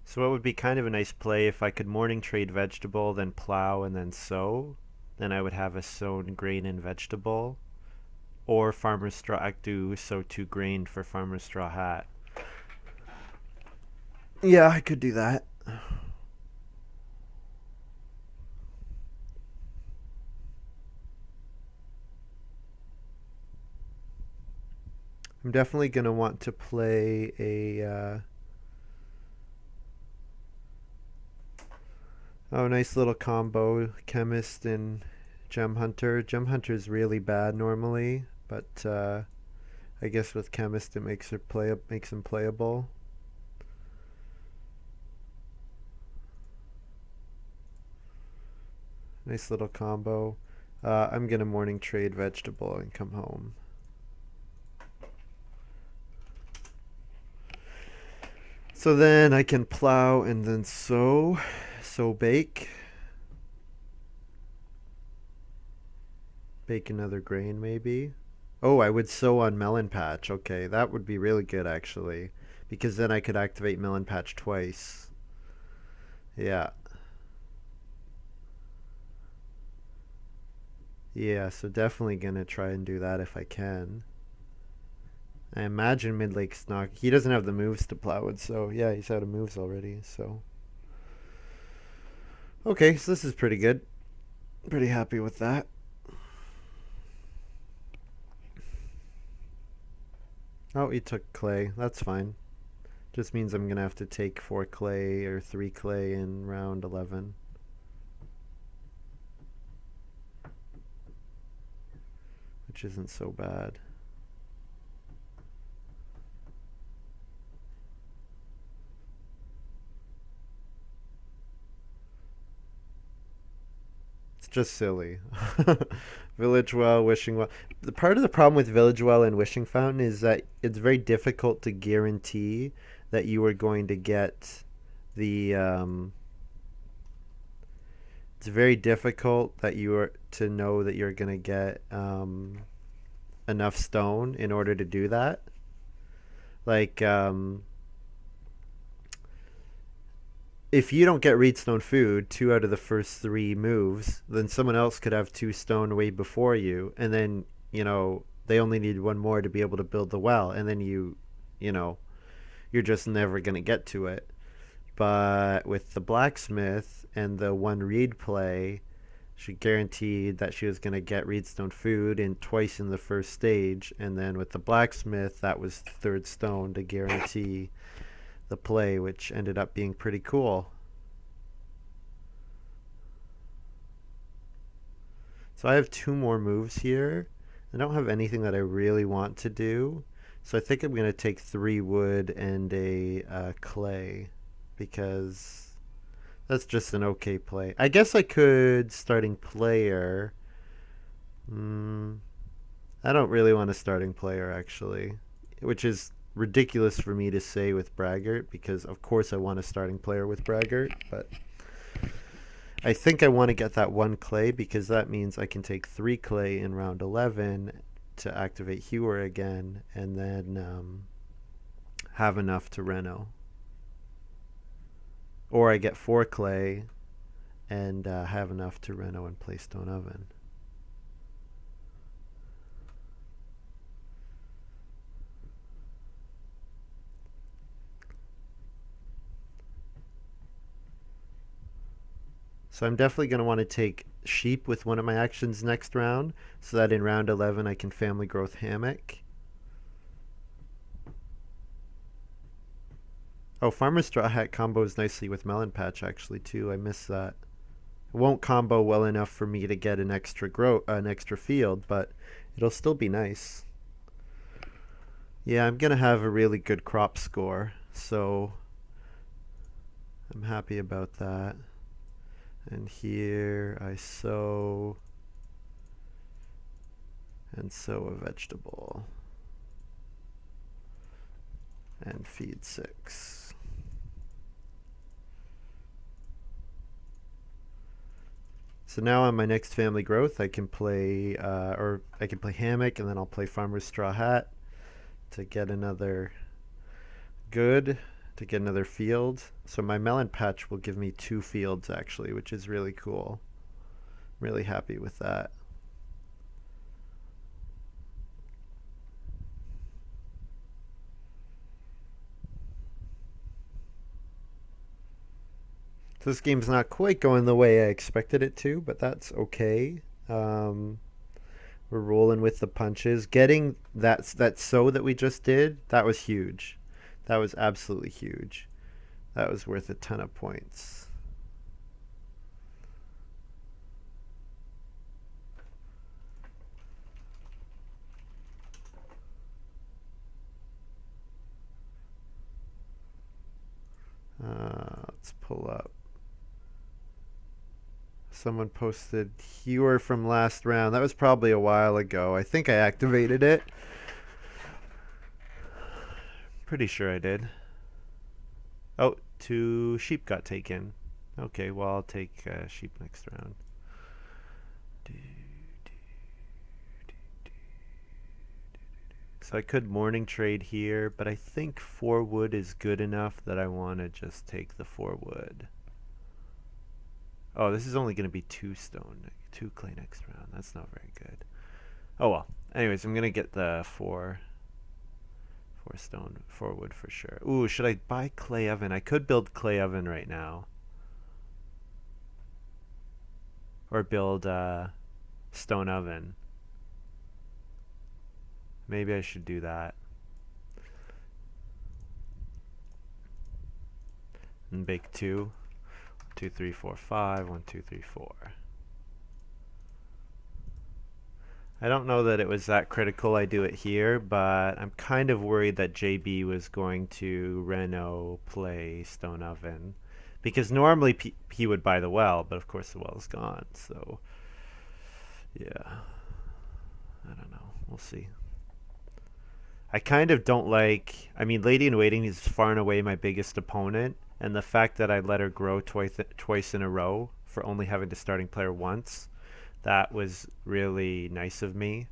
S1: So what would be kind of a nice play if I could morning trade vegetable, then plow, and then sow? Then I would have a sown grain and vegetable. Or farmer's straw, I do sow 2 grain for farmer's straw hat. Yeah, I could do that. I'm definitely going to want to play oh, nice little combo, Chemist and Gem Hunter. Gem Hunter is really bad normally, but I guess with Chemist it makes him playable. Nice little combo. I'm gonna morning trade vegetable and come home. So then I can plow and then sow, bake. Bake another grain maybe. Oh, I would sow on Melon Patch. Okay, that would be really good actually, because then I could activate Melon Patch twice. Yeah. Yeah, so definitely gonna try and do that if I can. I imagine Midlake's not. He doesn't have the moves to plow it, so yeah, he's out of moves already. So okay, so this is pretty good. Pretty happy with that. Oh, he took clay. That's fine. Just means I'm gonna have to take 4 clay or 3 clay in round 11. Which isn't so bad. It's just silly. Village Well, Wishing Well. The part of the problem with Village Well and Wishing Fountain is that it's very difficult to guarantee that you are going to get the. It's very difficult that you are to know that you're going to get enough stone in order to do that. Like, if you don't get Reedstone food 2 out of the first 3 moves, then someone else could have 2 stone way before you, and then they only need 1 more to be able to build the well, and then you know, you're just never gonna get to it. But with the blacksmith and the 1 reed play, she guaranteed that she was gonna get Reedstone food in twice in the first stage, and then with the blacksmith, that was third stone to guarantee the play, which ended up being pretty cool. So I have 2 more moves here. I don't have anything that I really want to do. So I think I'm going to take 3 wood and a clay because that's just an okay play. I guess I could starting player. I don't really want a starting player actually, which is ridiculous for me to say with Braggart because of course I want a starting player with Braggart, but I think I want to get that 1 clay because that means I can take 3 clay in round 11 to activate Hewer again and then have enough to reno. Or I get 4 clay and have enough to reno and play Stone Oven. So I'm definitely going to want to take sheep with one of my actions next round so that in round 11 I can family growth hammock. Oh, Farmer Straw Hat combos nicely with Melon Patch actually too. I missed that. It won't combo well enough for me to get an extra field, but it'll still be nice. Yeah, I'm gonna have a really good crop score, so I'm happy about that. And here I sow and sow a vegetable and feed 6. So now on my next family growth, I can play, or I can play hammock, and then I'll play farmer's straw hat to get another good, to get another field. So my melon patch will give me 2 fields actually, which is really cool. Really happy with that. So this game's not quite going the way I expected it to, but that's okay. Um, we're rolling with the punches. Getting that sow that we just did, that was huge. That was absolutely huge. That was worth a ton of points. Let's pull up. Someone posted Hewer from last round. That was probably a while ago. I think I activated it. Pretty sure I did. Oh, 2 sheep got taken. Okay, well, I'll take sheep next round. So I could morning trade here, but I think 4 wood is good enough that I want to just take the 4 wood. Oh, this is only going to be 2 stone, 2 clay next round. That's not very good. Oh well. Anyways, I'm going to get the 4 stone, 4 wood for sure. Ooh, should I buy clay oven? I could build clay oven right now. Or build stone oven. Maybe I should do that. And bake 2. 2, 3, 4, 5. 1, 2, 3, 4. I don't know that it was that critical I do it here, but I'm kind of worried that JB was going to Reno play Stone Oven. Because normally he would buy the well, but of course the well is gone, so yeah. I don't know. We'll see. I kind of don't like. I mean, Lady in Waiting is far and away my biggest opponent, and the fact that I let her grow twice in a row for only having the starting player once, that was really nice of me,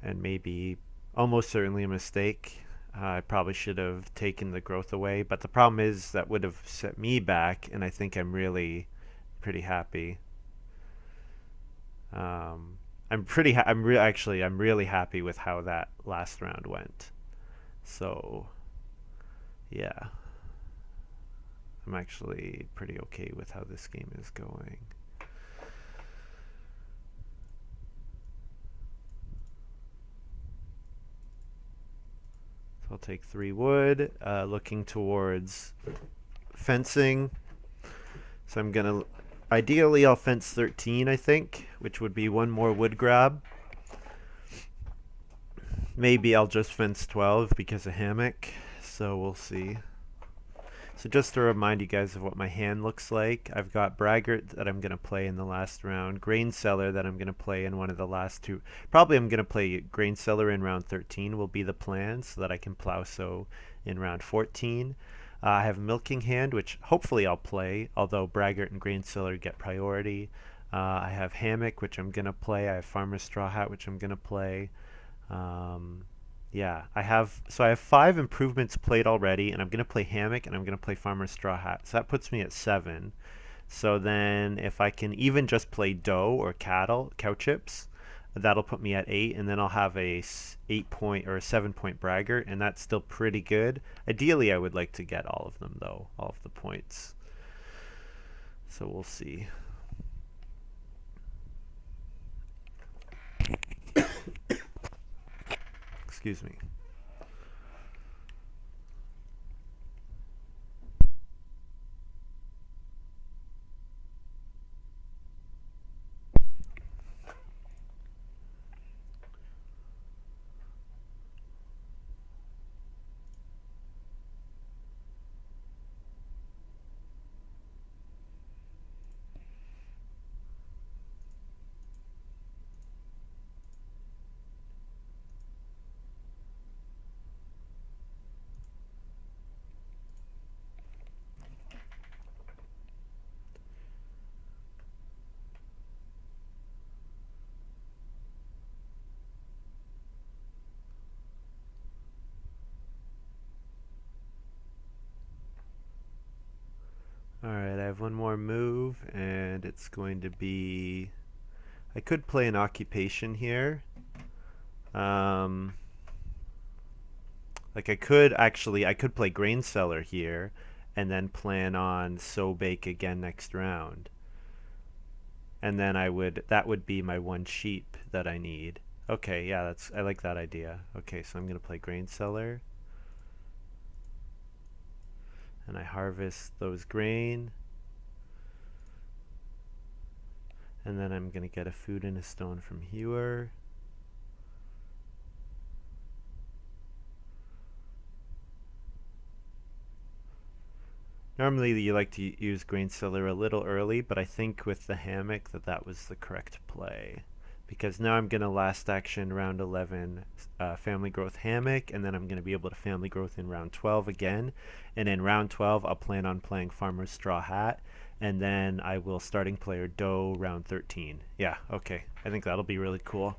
S1: and maybe almost certainly a mistake. I probably should have taken the growth away, but the problem is that would have set me back, and I think I'm really pretty happy. I'm really happy with how that last round went. So yeah, I'm actually pretty okay with how this game is going. So I'll take 3 wood, looking towards fencing. So I'm gonna, ideally I'll fence 13, I think, which would be 1 more wood grab. Maybe I'll just fence 12 because of hammock, so we'll see. So just to remind you guys of what my hand looks like, I've got Braggart that I'm going to play in the last round, Grain Cellar that I'm going to play in one of the last 2. Probably I'm going to play Grain Cellar in round 13 will be the plan so that I can plow sow in round 14. I have Milking Hand, which hopefully I'll play, although Braggart and Grain Cellar get priority. I have Hammock, which I'm going to play. I have Farmer's Straw Hat, which I'm going to play. Yeah, I have 5 improvements played already, and I'm gonna play Hammock and I'm gonna play Farmer's Straw Hat. So that puts me at 7. So then if I can even just play dough or cow chips, that'll put me at 8, and then I'll have a 8-point or a 7-point Braggart, and that's still pretty good. Ideally, I would like to get all of them though, all of the points. So we'll see. Excuse me. Alright, I have one more move, and it's going to be... I could play an occupation here. Like I could play grain cellar here, and then plan on sow bake again next round. And then that would be my one sheep that I need. Okay, yeah, I like that idea. Okay, so I'm gonna play grain cellar, and I harvest those grain, and then I'm gonna get a food and a stone from here. Normally you like to use grain cellar a little early, but I think with the hammock that was the correct play. Because now I'm going to last action round 11 family growth hammock, and then I'm going to be able to family growth in round 12 again. And in round 12 I'll plan on playing farmer's straw hat, and then I will starting player doe round 13. Yeah, okay. I think that'll be really cool.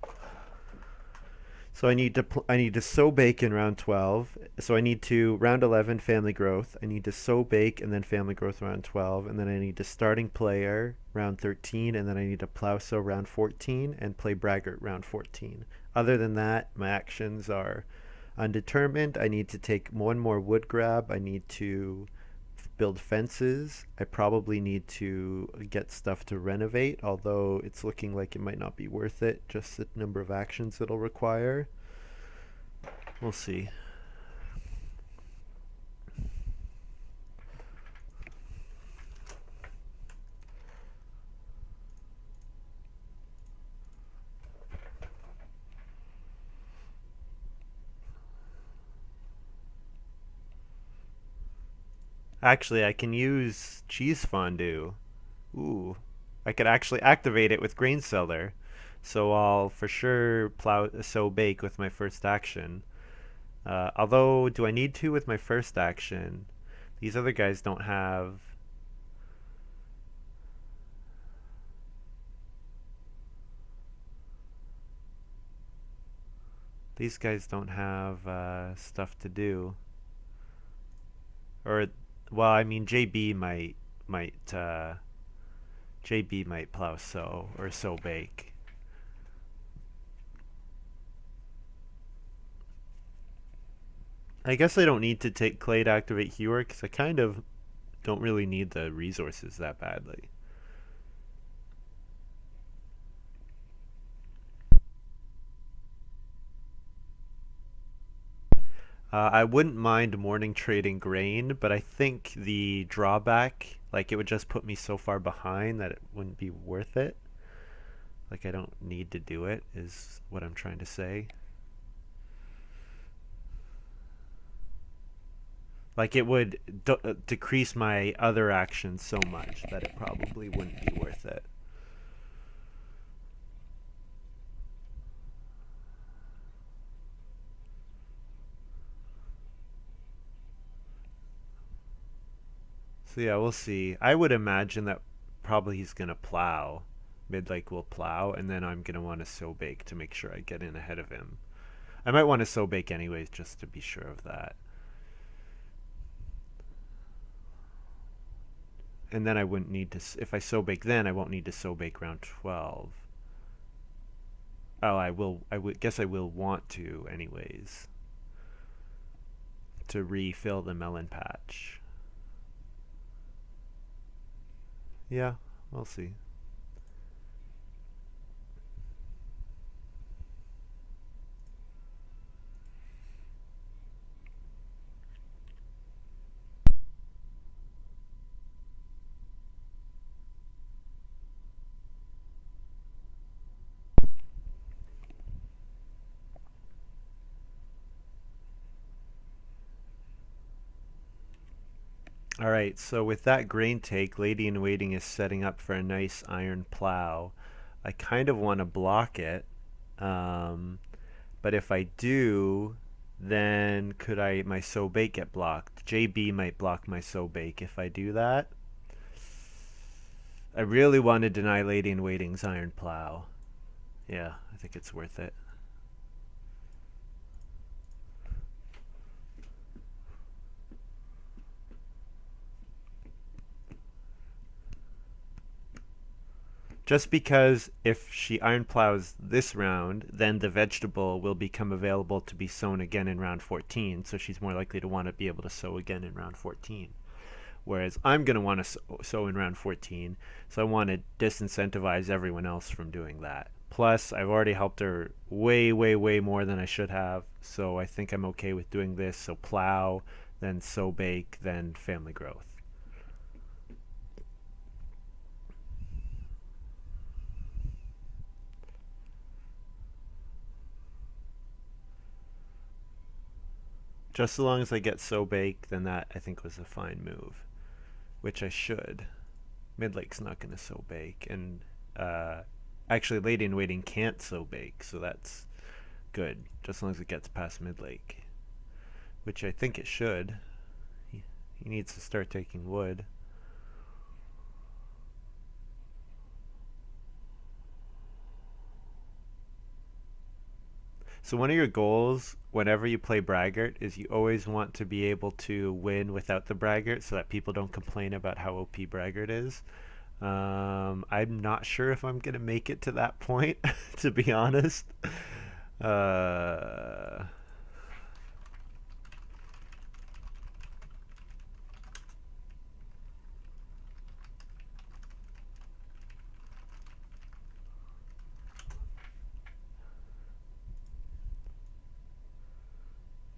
S1: So I need to sow bake in round 12. So I need to round 11 family growth. I need to sow bake and then family growth round 12, and then I need to starting player round 13, and then I need to plow sow round 14 and play braggart round 14. Other than that, my actions are undetermined. I need to take one more wood grab. I need to build fences. I probably need to get stuff to renovate, although it's looking like it might not be worth it, just the number of actions it'll require. We'll see. Actually, I can use cheese fondue. Ooh. I could actually activate it with grain cellar. So I'll for sure sow bake with my first action. Although, do I need to with my first action? These other guys don't have... These guys don't have stuff to do. Or, well, I mean, JB might plow sow or sow bake. I guess I don't need to take clay to activate Hewer because I kind of don't really need the resources that badly. I wouldn't mind morning trading grain, but I think the drawback, like it would just put me so far behind that it wouldn't be worth it. Like I don't need to do it, is what I'm trying to say. Like it would decrease my other actions so much that it probably wouldn't be worth it. So yeah, we'll see. I would imagine that probably he's gonna plow. Midlake will plow, and then I'm gonna want to sow bake to make sure I get in ahead of him. I might want to sow bake anyways, just to be sure of that. And then I wouldn't need to. If I sow bake, then I won't need to sow bake round 12. Oh, I will. Guess I will want to anyways to refill the melon patch. Yeah, we'll see. Alright, so with that grain take, Lady in Waiting is setting up for a nice iron plow. I kind of want to block it, um, but if I do, then could my sow bake get blocked? JB might block my sow bake if I do that. I really want to deny Lady in Waiting's iron plow. Yeah, I think it's worth it. Just because if she iron plows this round, then the vegetable will become available to be sown again in round 14, so she's more likely to want to be able to sow again in round 14. Whereas I'm going to want to sow in round 14, so I want to disincentivize everyone else from doing that. Plus, I've already helped her way, way, way more than I should have, so I think I'm okay with doing this. So plow, then sow bake, then family growth. Just as long as I get sow bake, then that I think was a fine move, which I should. Midlake's not going to sow bake, and actually Lady in Waiting can't sow bake, so that's good, just as long as it gets past Midlake, which I think it should. He needs to start taking wood. So one of your goals whenever you play Braggart is you always want to be able to win without the Braggart so that people don't complain about how OP Braggart is. I'm not sure if I'm going to make it to that point, to be honest. Uh,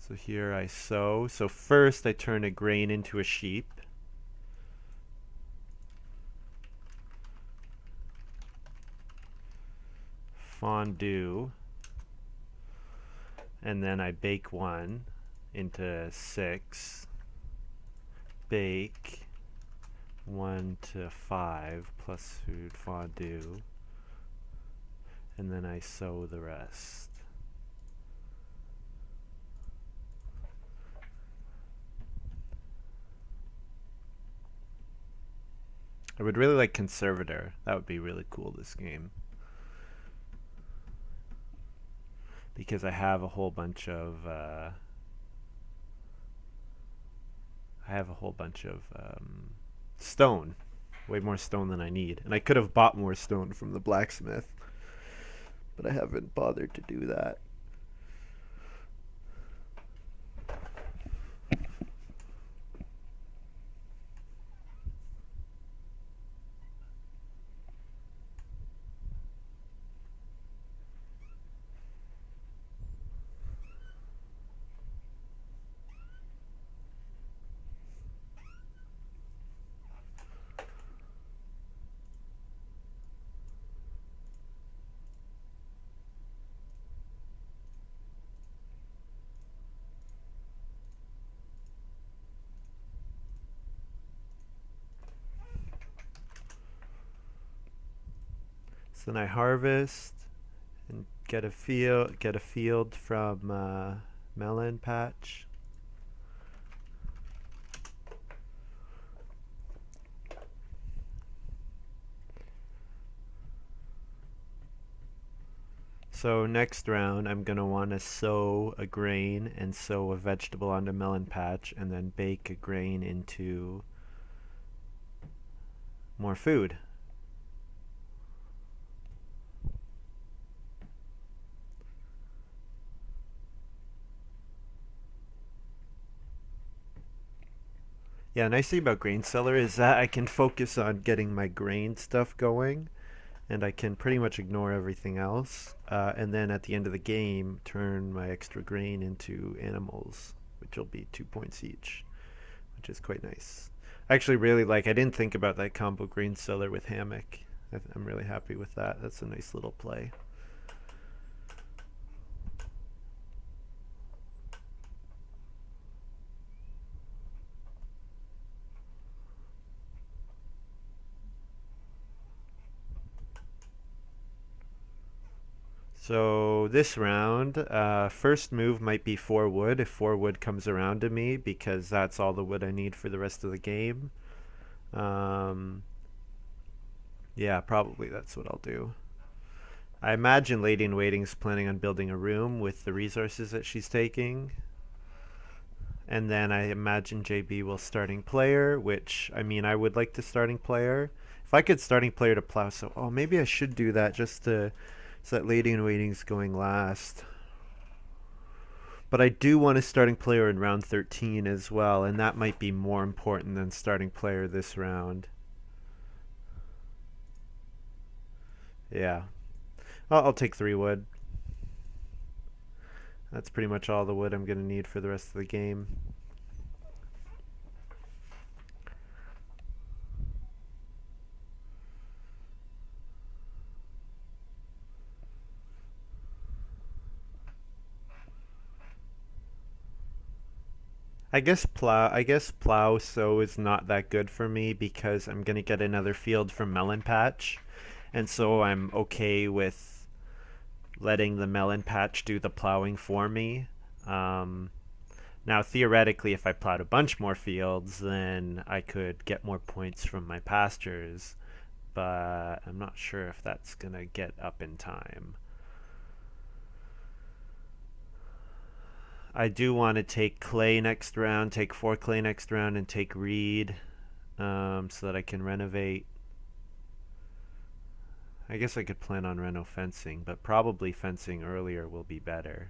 S1: so here I sow. So first I turn a grain into a sheep. Fondue. And then I bake one into 6. Bake 1 to 5 plus food fondue. And then I sow the rest. I would really like Conservator. That would be really cool this game. Because I have a whole bunch of stone. Way more stone than I need. And I could have bought more stone from the blacksmith, but I haven't bothered to do that. So then I harvest and get a field from melon patch. So next round I'm gonna want to sow a grain and sow a vegetable onto melon patch and then bake a grain into more food. Yeah, nice thing about Grain Cellar is that I can focus on getting my grain stuff going, and I can pretty much ignore everything else. And then at the end of the game, turn my extra grain into animals, which will be 2 points each, which is quite nice. I actually really like. I didn't think about that combo Grain Cellar with Hammock. I'm really happy with that. That's a nice little play. So this round, first move might be 4 wood if 4 wood comes around to me because that's all the wood I need for the rest of the game. Um, yeah, probably that's what I'll do. I imagine Lady in Waiting's planning on building a room with the resources that she's taking. And then I imagine JB will starting player, which, I mean, I would like to starting player. If I could starting player to plow, so, oh, maybe I should do that just to, so that Lady in Waiting's going last. But I do want a starting player in round 13 as well, and that might be more important than starting player this round. Yeah. I'll take 3 wood. That's pretty much all the wood I'm going to need for the rest of the game. I guess plow sow is not that good for me because I'm gonna get another field from melon patch, and so I'm okay with letting the melon patch do the plowing for me. Um, Now theoretically, if I plowed a bunch more fields, then I could get more points from my pastures, but I'm not sure if that's gonna get up in time. I do want to take clay next round, take 4 clay next round, and take reed, so that I can renovate. I guess I could plan on reno fencing, but probably fencing earlier will be better.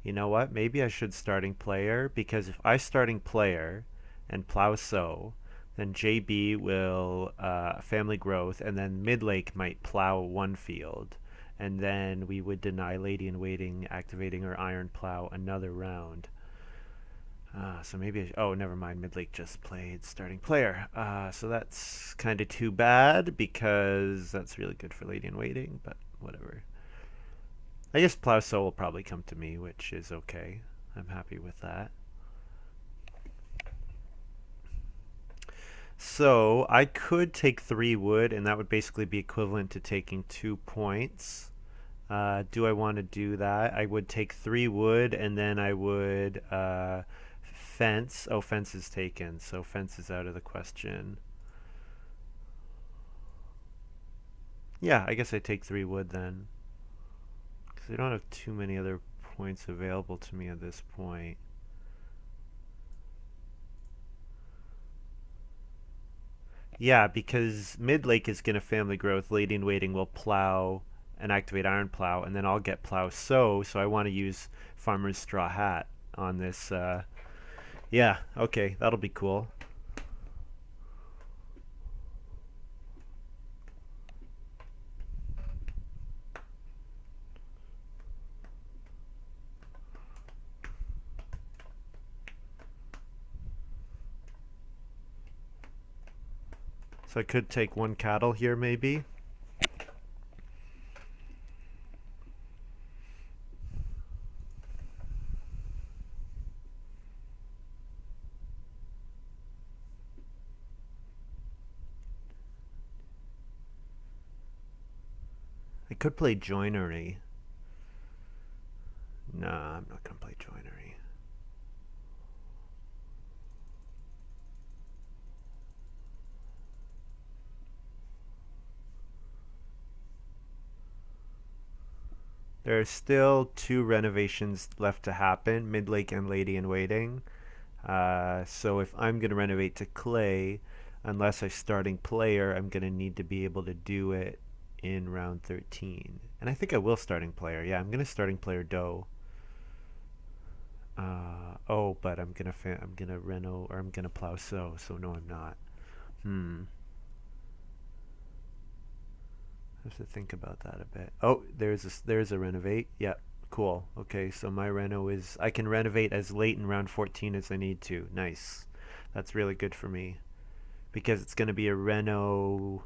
S1: You know what? Maybe I should starting player, because if I starting player and plow sow, then JB will family growth, and then Midlake might plow 1 field, and then we would deny Lady in Waiting activating her iron plow another round. So maybe oh, never mind. Midlake just played starting player. So that's kind of too bad because that's really good for Lady in Waiting, but whatever. I guess Plow Soul will probably come to me, which is okay. I'm happy with that. So I could take 3 wood, and that would basically be equivalent to taking 2 points. Do I want to do that? I would take 3 wood, and then I would fence. Oh, fence is taken, so fence is out of the question. Yeah, I guess I take 3 wood then, because I don't have too many other points available to me at this point. Yeah, because Midlake is going to family growth. Lady in Waiting will plow and activate Iron Plow, and then I'll get Plow Sow. So I want to use Farmer's Straw Hat on this. Yeah, okay, that'll be cool. So I could take 1 cattle here, maybe. I could play Joinery. Nah, I'm not gonna play Joinery. There are still 2 renovations left to happen, Midlake and Lady in Waiting. So if I'm going to renovate to clay, unless I starting player, I'm going to need to be able to do it in round 13. And I think I will starting player. Yeah, I'm going to starting player dough. Oh, but I'm gonna reno, or I'm gonna plow sow. So no, I'm not. Hmm. I have to think about that a bit. Oh, there's a renovate. Yep. Cool. Okay, so my reno is I can renovate as late in round 14 as I need to. Nice. That's really good for me because it's going to be a reno.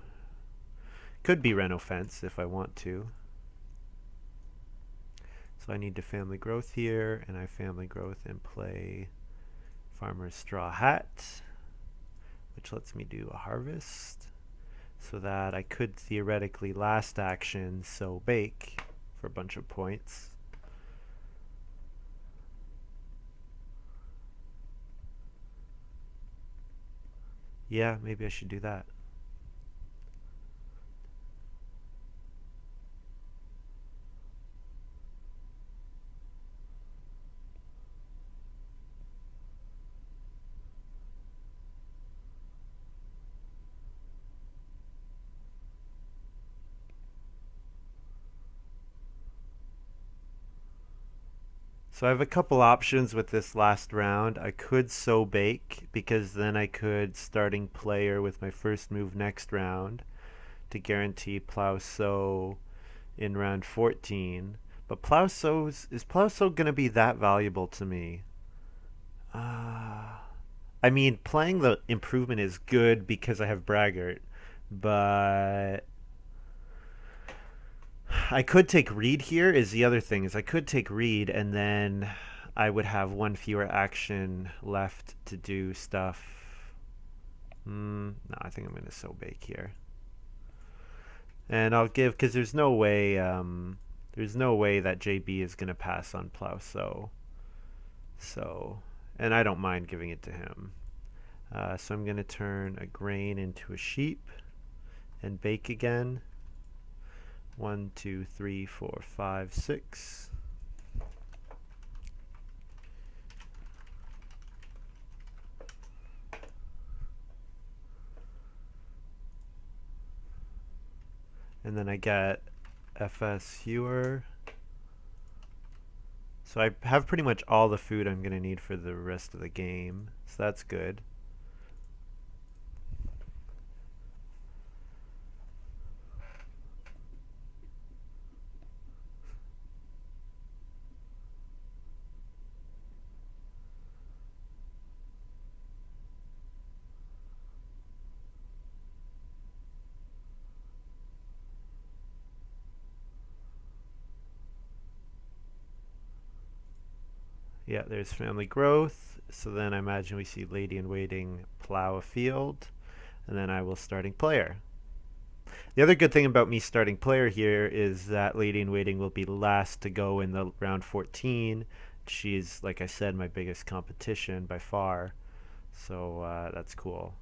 S1: Could be reno fence if I want to. So I need to family growth here, and I family growth and play Farmer's Straw Hat, which lets me do a harvest, so that I could theoretically last action sow bake for a bunch of points. Yeah, maybe I should do that. So I have a couple options with this last round. I could sow bake because then I could starting player with my first move next round to guarantee plow sow in round 14. But plow sow gonna be that valuable to me? I mean, playing the improvement is good because I have Braggart, but I could take Reed here is the other thing is I could take Reed and then I would have one fewer action left to do stuff. No, I think I'm going to sow bake here. And I'll give, because there's no way that JB is going to pass on plow so, and I don't mind giving it to him. So I'm going to turn a grain into a sheep and bake again. 1, 2, 3, 4, 5, 6. And then I get FS Hewer. So I have pretty much all the food I'm going to need for the rest of the game. So that's good. Yeah, there's family growth. So then I imagine we see lady in waiting plow a field. And then I will starting player. The other good thing about me starting player here is that lady in waiting will be last to go in the round 14. She's, like I said, my biggest competition by far. So that's cool.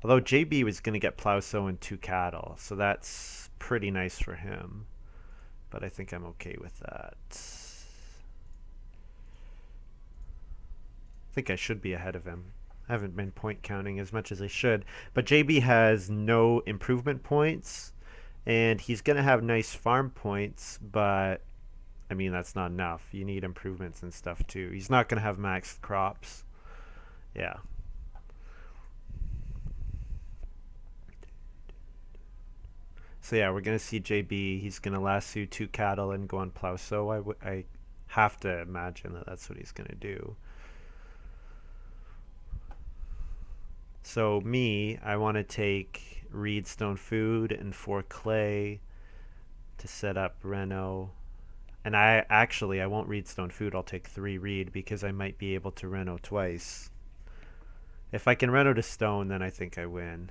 S1: Although JB was going to get plow sow and 2 cattle. So that's pretty nice for him. But I think I'm okay with that. I think I should be ahead of him. I haven't been point counting as much as I should. But JB has no improvement points, and he's going to have nice farm points, but I mean, that's not enough. You need improvements and stuff too. He's not going to have max crops. Yeah. So yeah, we're going to see JB. He's going to lasso 2 cattle and go on plow sow. I have to imagine that that's what he's going to do. So me, I want to take reedstone food and 4 clay to set up Reno. And I won't reedstone food. I'll take 3 reed because I might be able to Reno twice. If I can Reno to stone, then I think I win.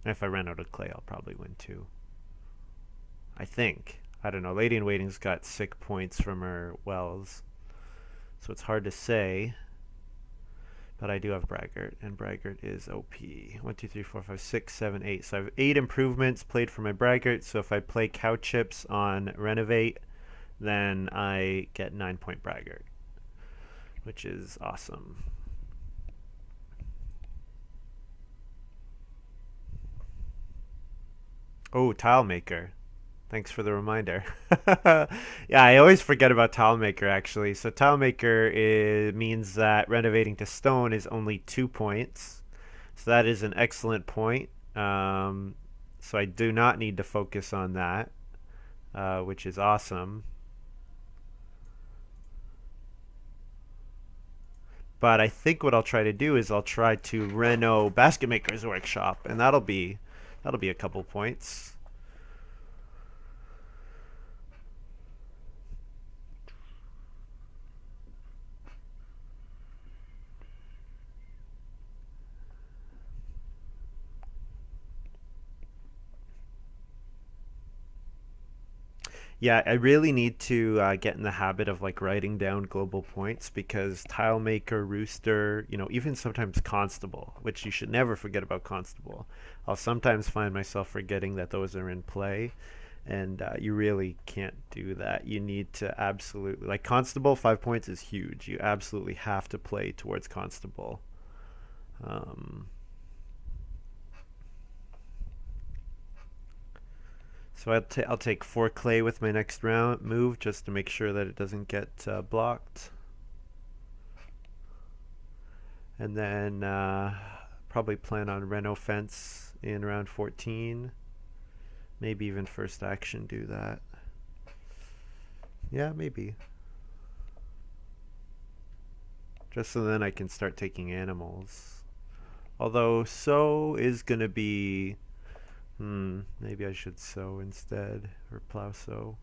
S1: If I Reno to clay, I'll probably win too. I think. I don't know. Lady in Waiting's got sick points from her wells. So it's hard to say. But I do have Braggart, and Braggart is OP. 1, 2, 3, 4, 5, 6, 7, 8. So I have 8 improvements played for my Braggart. So if I play cow chips on Renovate, then I get 9-point Braggart, which is awesome. Oh, Tile Maker. Thanks for the reminder. Yeah, I always forget about Tilemaker actually. So Tilemaker means that renovating to stone is only 2 points. So that is an excellent point. So I do not need to focus on that, which is awesome. But I think what I'll try to do is I'll try to reno Basket Maker's Workshop, and that'll be a couple points. Yeah, I really need to get in the habit of like writing down global points because Tilemaker, Rooster, even sometimes Constable, which you should never forget about Constable. I'll sometimes find myself forgetting that those are in play, and you really can't do that. You need to absolutely, like Constable, 5 points is huge. You absolutely have to play towards Constable. Um, So I'll take 4 clay with my next round move just to make sure that it doesn't get blocked. And then probably plan on Reno fence in round 14. Maybe even first action do that. Yeah, maybe. Just so then I can start taking animals. Although sow is going to be... maybe I should sow instead. Or plow sow.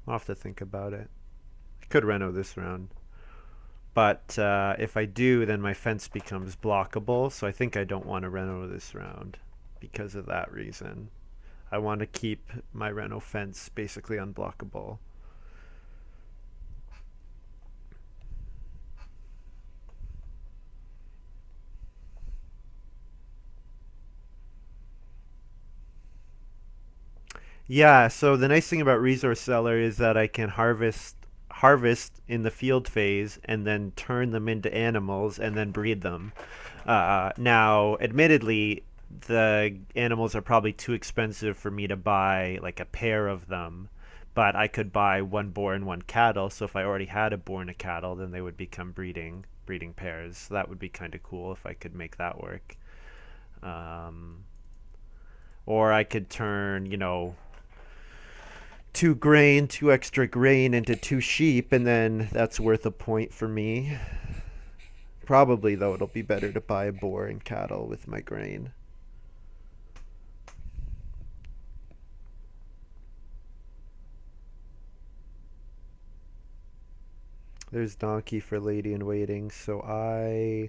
S1: I'll have to think about it. I could reno this round. But if I do, then my fence becomes blockable. So I think I don't want to reno this round because of that reason. I want to keep my reno fence basically unblockable. Yeah, so the nice thing about Resource Seller is that I can harvest in the field phase and then turn them into animals and then breed them. Now, admittedly, the animals are probably too expensive for me to buy like a pair of them, but I could buy one boar and one cattle. So if I already had a boar and a cattle, then they would become breeding pairs. So that would be kind of cool if I could make that work. Um, or I could turn, two extra grain into 2 sheep, and then that's worth a point for me. Probably, though, it'll be better to buy a boar and cattle with my grain. There's donkey for lady in waiting, so I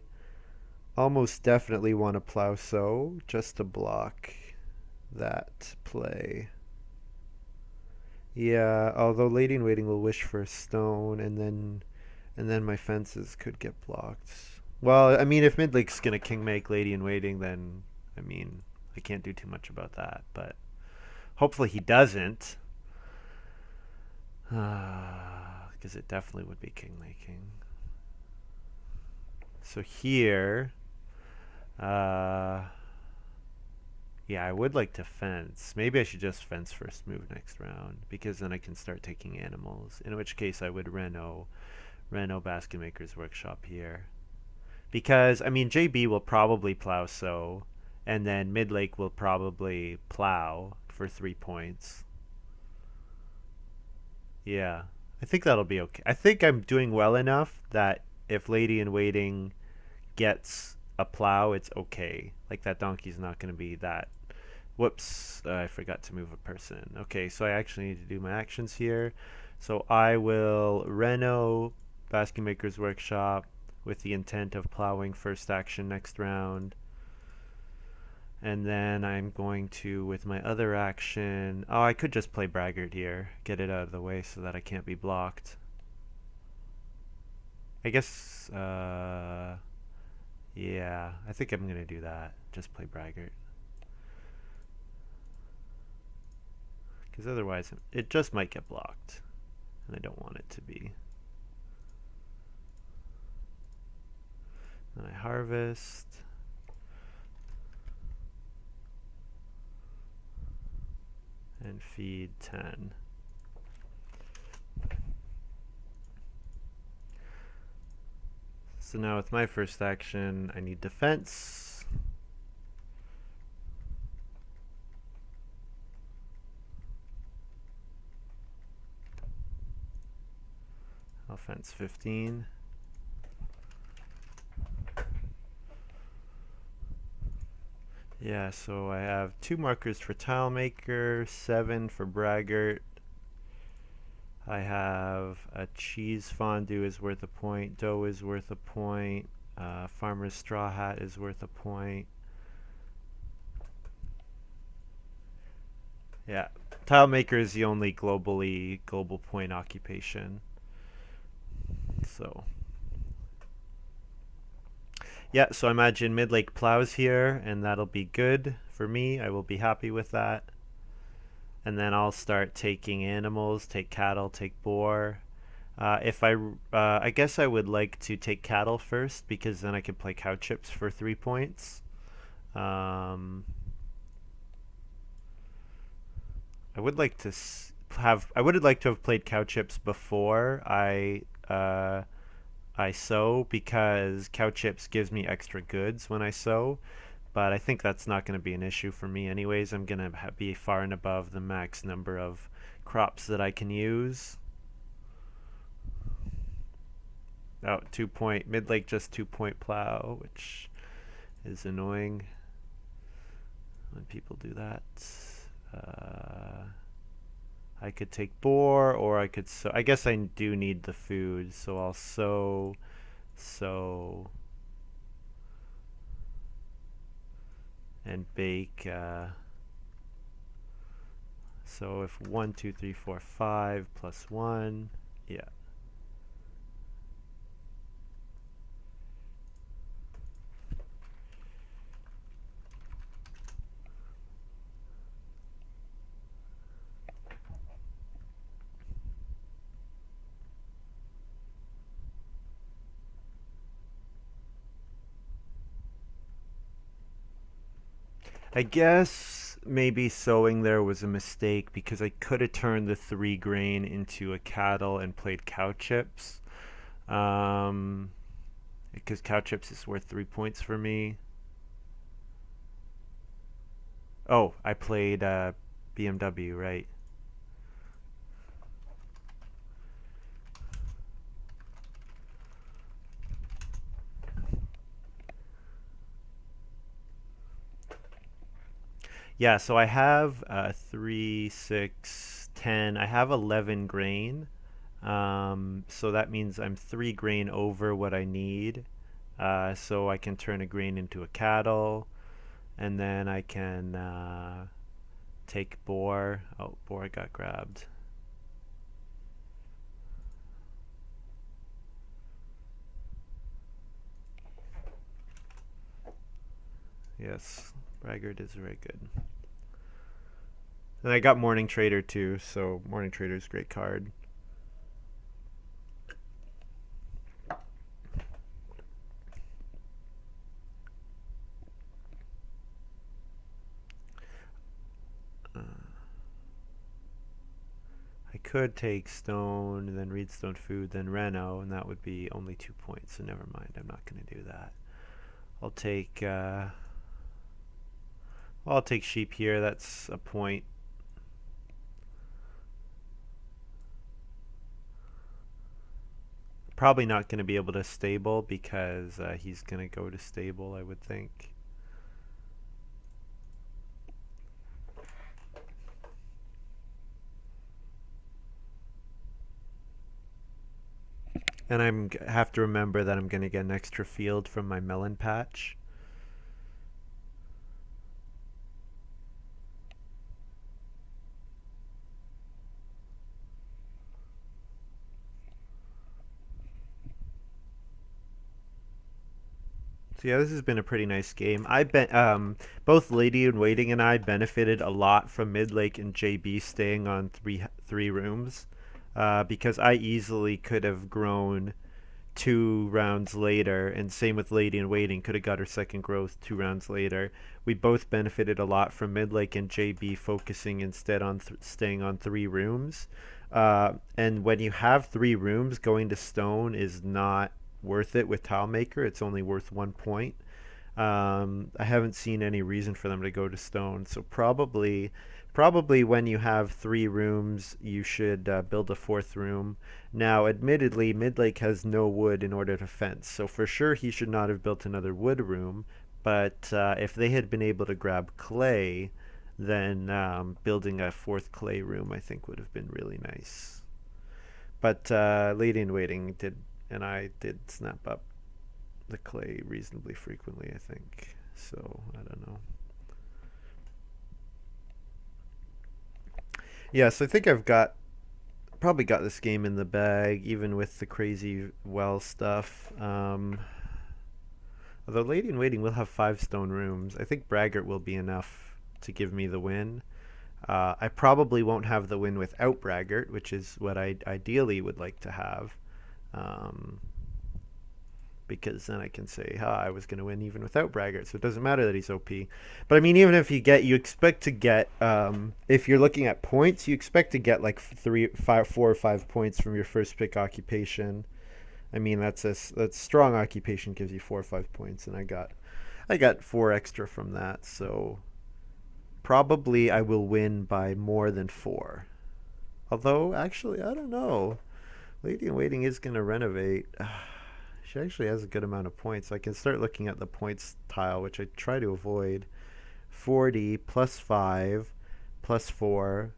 S1: almost definitely want to plow sow just to block that play. Yeah, although lady in waiting will wish for a stone, and then my fences could get blocked. Well, I mean, if Midlake's gonna king make lady in waiting, then I mean, I can't do too much about that. But hopefully he doesn't, because it definitely would be king making. So here, uh, yeah, I would like to fence. Maybe I should just fence first move next round because then I can start taking animals. In which case, I would reno Basket Maker's Workshop here. Because, I mean, JB will probably plow sow, and then Midlake will probably plow for 3 points. Yeah, I think that'll be okay. I think I'm doing well enough that if Lady in Waiting gets a plow, it's okay. Like, that donkey's not going to be that. Whoops, I forgot to move a person. Okay, so I actually need to do my actions here. So I will reno Basket Maker's Workshop with the intent of plowing first action next round. And then I'm going to, with my other action... Oh, I could just play Braggart here. Get it out of the way so that I can't be blocked. I guess, yeah, I think I'm going to do that. Just play Braggart. Because otherwise, it just might get blocked. And I don't want it to be. Then I harvest. And feed 10. So now with my first action, I need defense. I'll fence 15. Yeah, so I have 2 markers for Tile Maker, 7 for Braggart. I have a cheese fondue is worth a point, dough is worth a point, farmer's straw hat is worth a point. Yeah, Tile Maker is the only global point occupation. So yeah, so I imagine Midlake plows here, and that'll be good for me. I will be happy with that. And then I'll start taking animals, take cattle, take boar. I guess I would like to take cattle first because then I could play cow chips for 3 points. Um, I would like to have. I would like to have played cow chips before I sow because cow chips gives me extra goods when I sow. But I think that's not going to be an issue for me anyways. I'm going to be far and above the max number of crops that I can use. Oh, 2 point mid lake just 2 point plow, which is annoying when people do that. Uh, I could take boar, or I could sow. I guess I do need the food, so I'll sow, and bake. So if 1, 2, 3, 4, 5 plus 1, yeah. I guess maybe sowing there was a mistake because I could have turned the 3 grain into a cattle and played cow chips. Um, because cow chips is worth 3 points for me. Oh, I played BMW, right? Yeah, so I have 3, 6, 10. I have 11 grain. So that means I'm 3 grain over what I need. So I can turn a grain into a cattle, and then I can take boar. Oh, boar got grabbed. Yes, Braggart is very good. And I got Morning Trader too, so Morning Trader is a great card. Uh, I could take Stone, then Reedstone Food, then Reno, and that would be only 2 points, so never mind. I'm not going to do that. I'll take I'll take sheep here. That's a point. Probably not going to be able to stable because he's going to go to stable, I would think. And I'm have to remember that I'm going to get an extra field from my melon patch. So yeah, this has been a pretty nice game. I bet both Lady in Waiting and I benefited a lot from Midlake and JB staying on three rooms, because I easily could have grown 2 rounds later, and same with Lady in Waiting, could have got her second growth 2 rounds later. We both benefited a lot from Midlake and JB focusing instead on staying on 3 rooms. And when you have 3 rooms, going to stone is not worth it with Tile Maker. It's only worth 1 point. I haven't seen any reason for them to go to stone. So probably when you have 3 rooms, you should build a fourth room. Now, admittedly, Midlake has no wood in order to fence, so for sure he should not have built another wood room. But if they had been able to grab clay, then building a fourth clay room, I think, would have been really nice. But Lady in Waiting did, and I did snap up the clay reasonably frequently, I think. So I don't know. Yeah, so I think I've got probably got this game in the bag, even with the crazy well stuff. Although Lady in Waiting will have 5 stone rooms, I think Braggart will be enough to give me the win. I probably won't have the win without Braggart, which is what I ideally would like to have. Um, because then I can say, I was going to win even without Braggart. So it doesn't matter that he's OP. But I mean, even if you expect to get, if you're looking at points, you expect to get like 4 or 5 points from your first pick occupation. I mean, that's strong occupation gives you 4 or 5 points, and I got 4 extra from that. So probably I will win by more than 4. Although, actually, I don't know. Lady in Waiting is going to renovate. She actually has a good amount of points. I can start looking at the points tile, which I try to avoid. 40 plus 5 plus 4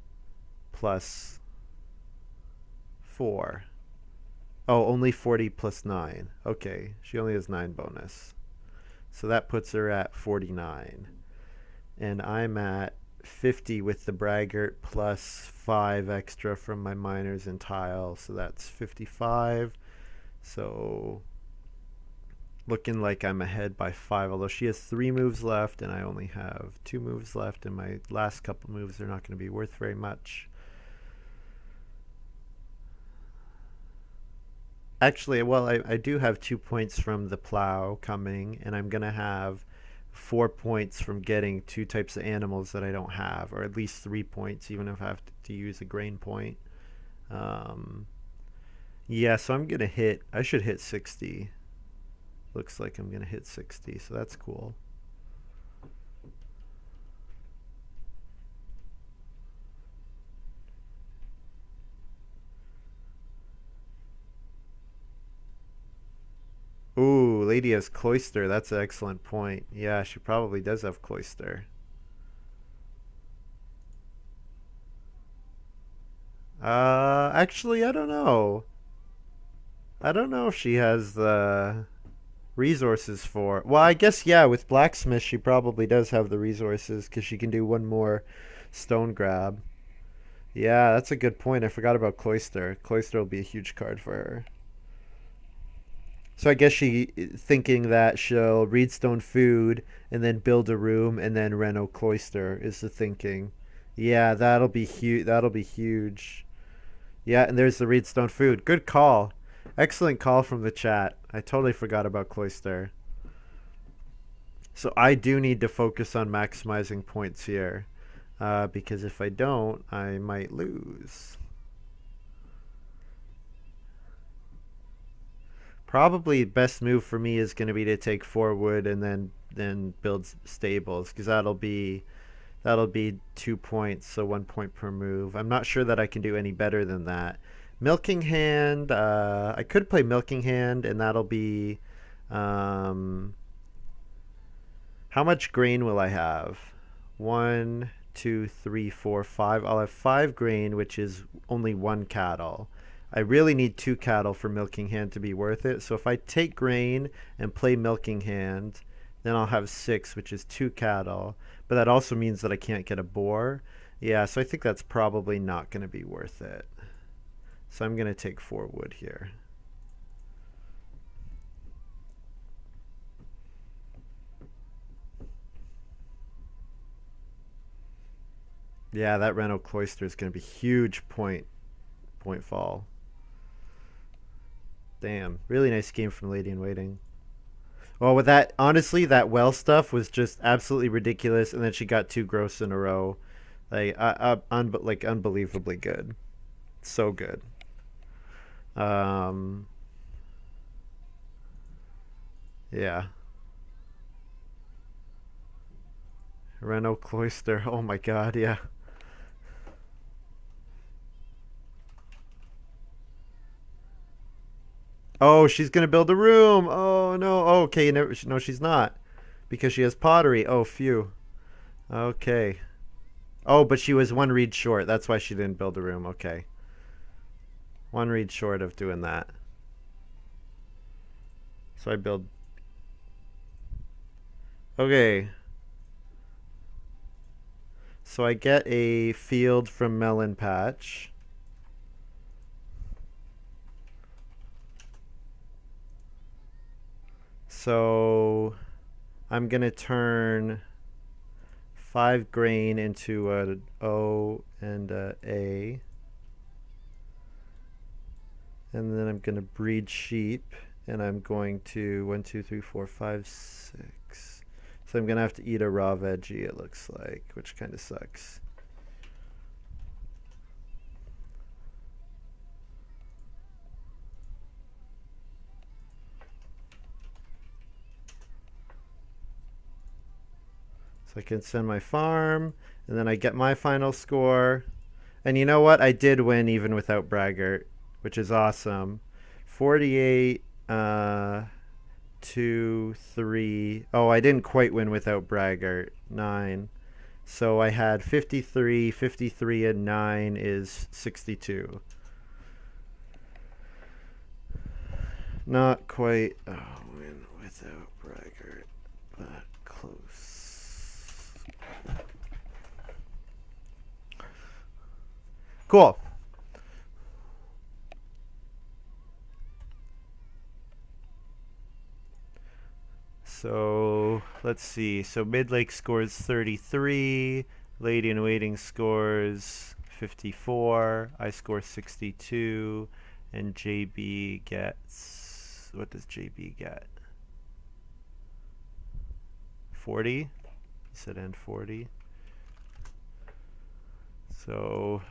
S1: plus 4. Oh, only 40 plus 9. Okay, she only has 9 bonus. So that puts her at 49. And I'm at 50 with the Braggart plus 5 extra from my miners and tile. So that's 55. So looking like I'm ahead by 5, although she has 3 moves left and I only have 2 moves left, and my last couple moves are not going to be worth very much. Actually, well, I do have 2 points from the plow coming, and I'm going to have 4 points from getting 2 types of animals that I don't have, or at least 3 points, even if I have to use a grain point. Um, yeah, so I should hit 60. Looks like I'm going to hit 60, so that's cool. Ooh, Lady has Cloister. That's an excellent point. Yeah, she probably does have Cloister. Actually, I don't know. I don't know if she has the resources for. Well, I guess yeah. With Blacksmith, she probably does have the resources because she can do one more stone grab. Yeah, that's a good point. I forgot about Cloister. Cloister will be a huge card for her. So I guess she thinking that she'll read Stone Food and then build a room and then reno Cloister is the thinking. Yeah, that'll be huge. That'll be huge. Yeah, and there's the read Stone Food. Good call. Excellent call from the chat. I totally forgot about Cloister. So I do need to focus on maximizing points here, because if I don't, I might lose. Probably best move for me is going to be to take 4 wood and then build stables, because that'll be 2 points, so 1 point per move. I'm not sure that I can do any better than that. Milking Hand, I could play Milking Hand, and that'll be. How much grain will I have? 1, 2, 3, 4, 5. I'll have 5 grain, which is only 1 cattle. I really need 2 cattle for Milking Hand to be worth it. So if I take grain and play Milking Hand, then I'll have 6, which is 2 cattle. But that also means that I can't get a boar. Yeah, so I think that's probably not going to be worth it. So I'm going to take 4 wood here. Yeah, that Reno Cloister is going to be huge point fall. Damn, really nice game from Lady in Waiting. Well, with that, honestly, that well stuff was just absolutely ridiculous, and then she got 2 gross in a row, like unbelievably good, so good. Um, yeah, Reno Cloister. Oh my God, yeah. Oh, she's gonna build a room. Oh no. Oh, okay, no, she's not, because she has pottery. Oh, phew. Okay. Oh, but she was 1 read short. That's why she didn't build a room. Okay. 1 read short of doing that. So I build. Okay. So I get a field from Melon Patch. So I'm going to turn 5 grain into an O and a A. And then I'm going to breed sheep, and I'm going to 1, 2, 3, 4, 5, 6. So I'm going to have to eat a raw veggie, it looks like, which kind of sucks. So I can send my farm, and then I get my final score. And you know what? I did win even without Braggart, which is awesome. 48 2 3. Oh, I didn't quite win without Braggart. 9. So I had 53, 53, and 9 is 62. Not quite win without Braggart, but close. Cool. So let's see. So Midlake scores 33. Lady in Waiting scores 54. I score 62. And JB gets. What does JB get? 40? He said and 40. So,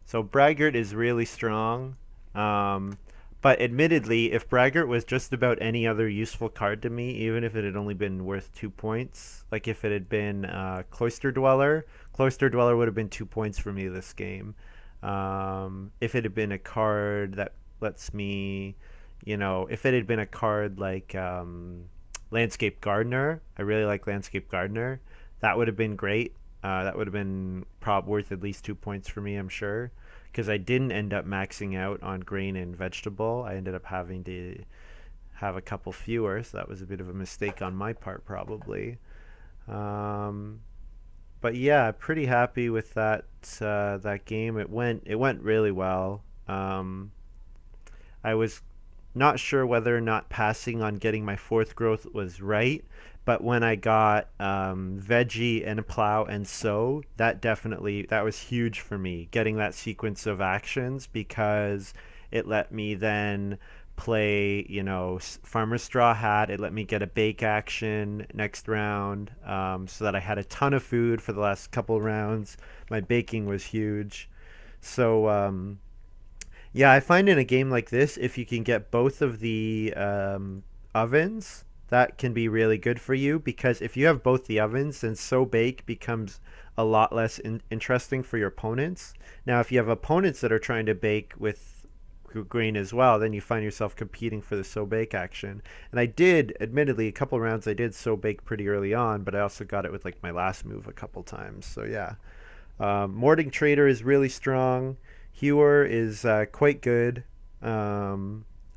S1: so Braggart is really strong. But admittedly, if Braggart was just about any other useful card to me, even if it had only been worth 2 points, like if it had been Cloister Dweller would have been 2 points for me this game. If it had been a card that lets me, if it had been a card like Landscape Gardener, I really like Landscape Gardener, that would have been great. That would have been worth at least 2 points for me, I'm sure. Because I didn't end up maxing out on grain and vegetable. I ended up having to have a couple fewer, so that was a bit of a mistake on my part, probably. But yeah, pretty happy with that game. It went really well. I was not sure whether or not passing on getting my 4th growth was right, but when I got veggie and plow and sow, that was huge for me, getting that sequence of actions, because it let me then play, farmer straw hat. It let me get a bake action next round, so that I had a ton of food for the last couple rounds. My baking was huge. So yeah, I find in a game like this, if you can get both of the ovens, that can be really good for you, because if you have both the ovens, then so bake becomes a lot less interesting for your opponents. Now, if you have opponents that are trying to bake with green as well, then you find yourself competing for the so bake action. And I did, admittedly, a couple rounds I did so bake pretty early on, but I also got it with like my last move a couple times. So yeah, Morning Trader is really strong. Hewer is quite good. I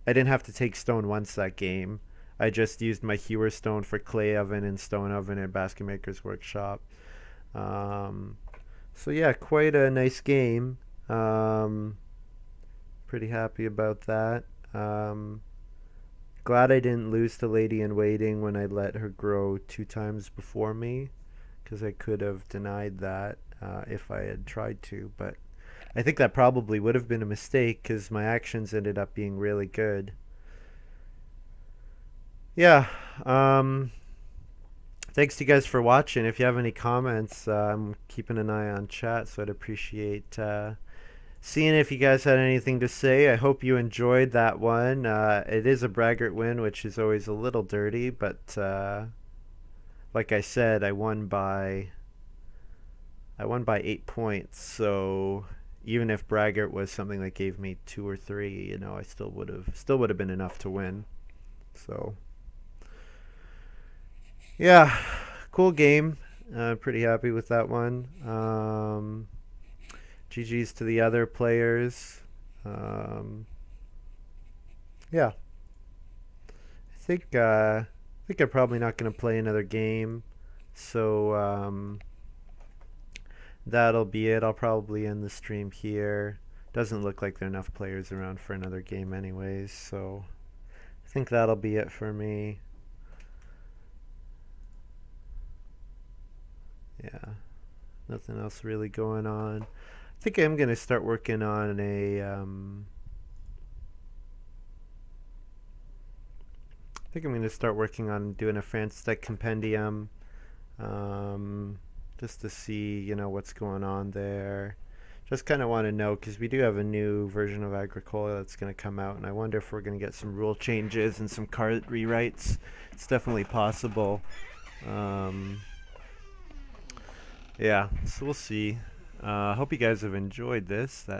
S1: didn't have to take stone once that game. I just used my Hewer stone for clay oven and stone oven at Basket Maker's Workshop. Um, so yeah, quite a nice game. Pretty happy about that. Glad I didn't lose to Lady in Waiting when I let her grow 2 times before me, because I could have denied that if I had tried to. But I think that probably would have been a mistake, because my actions ended up being really good. Yeah. Thanks to you guys for watching. If you have any comments, I'm keeping an eye on chat, so I'd appreciate seeing if you guys had anything to say. I hope you enjoyed that one. It is a Braggart win, which is always a little dirty, but like I said, I won by 8 points. So even if Braggart was something that gave me 2 or 3, I still would have been enough to win. So yeah, cool game. Pretty happy with that one. GG's to the other players. Yeah, I think I'm probably not going to play another game. So that'll be it. I'll probably end the stream here. Doesn't look like there are enough players around for another game anyways, so I think that'll be it for me. Nothing else really going on. I think I'm going to start working on a I think I'm going to start working on doing a FrTrail compendium, just to see, what's going on there. Just kind of want to know because we do have a new version of Agricola that's going to come out, and I wonder if we're going to get some rule changes and some card rewrites. It's definitely possible. Yeah, so we'll see. I hope you guys have enjoyed this. That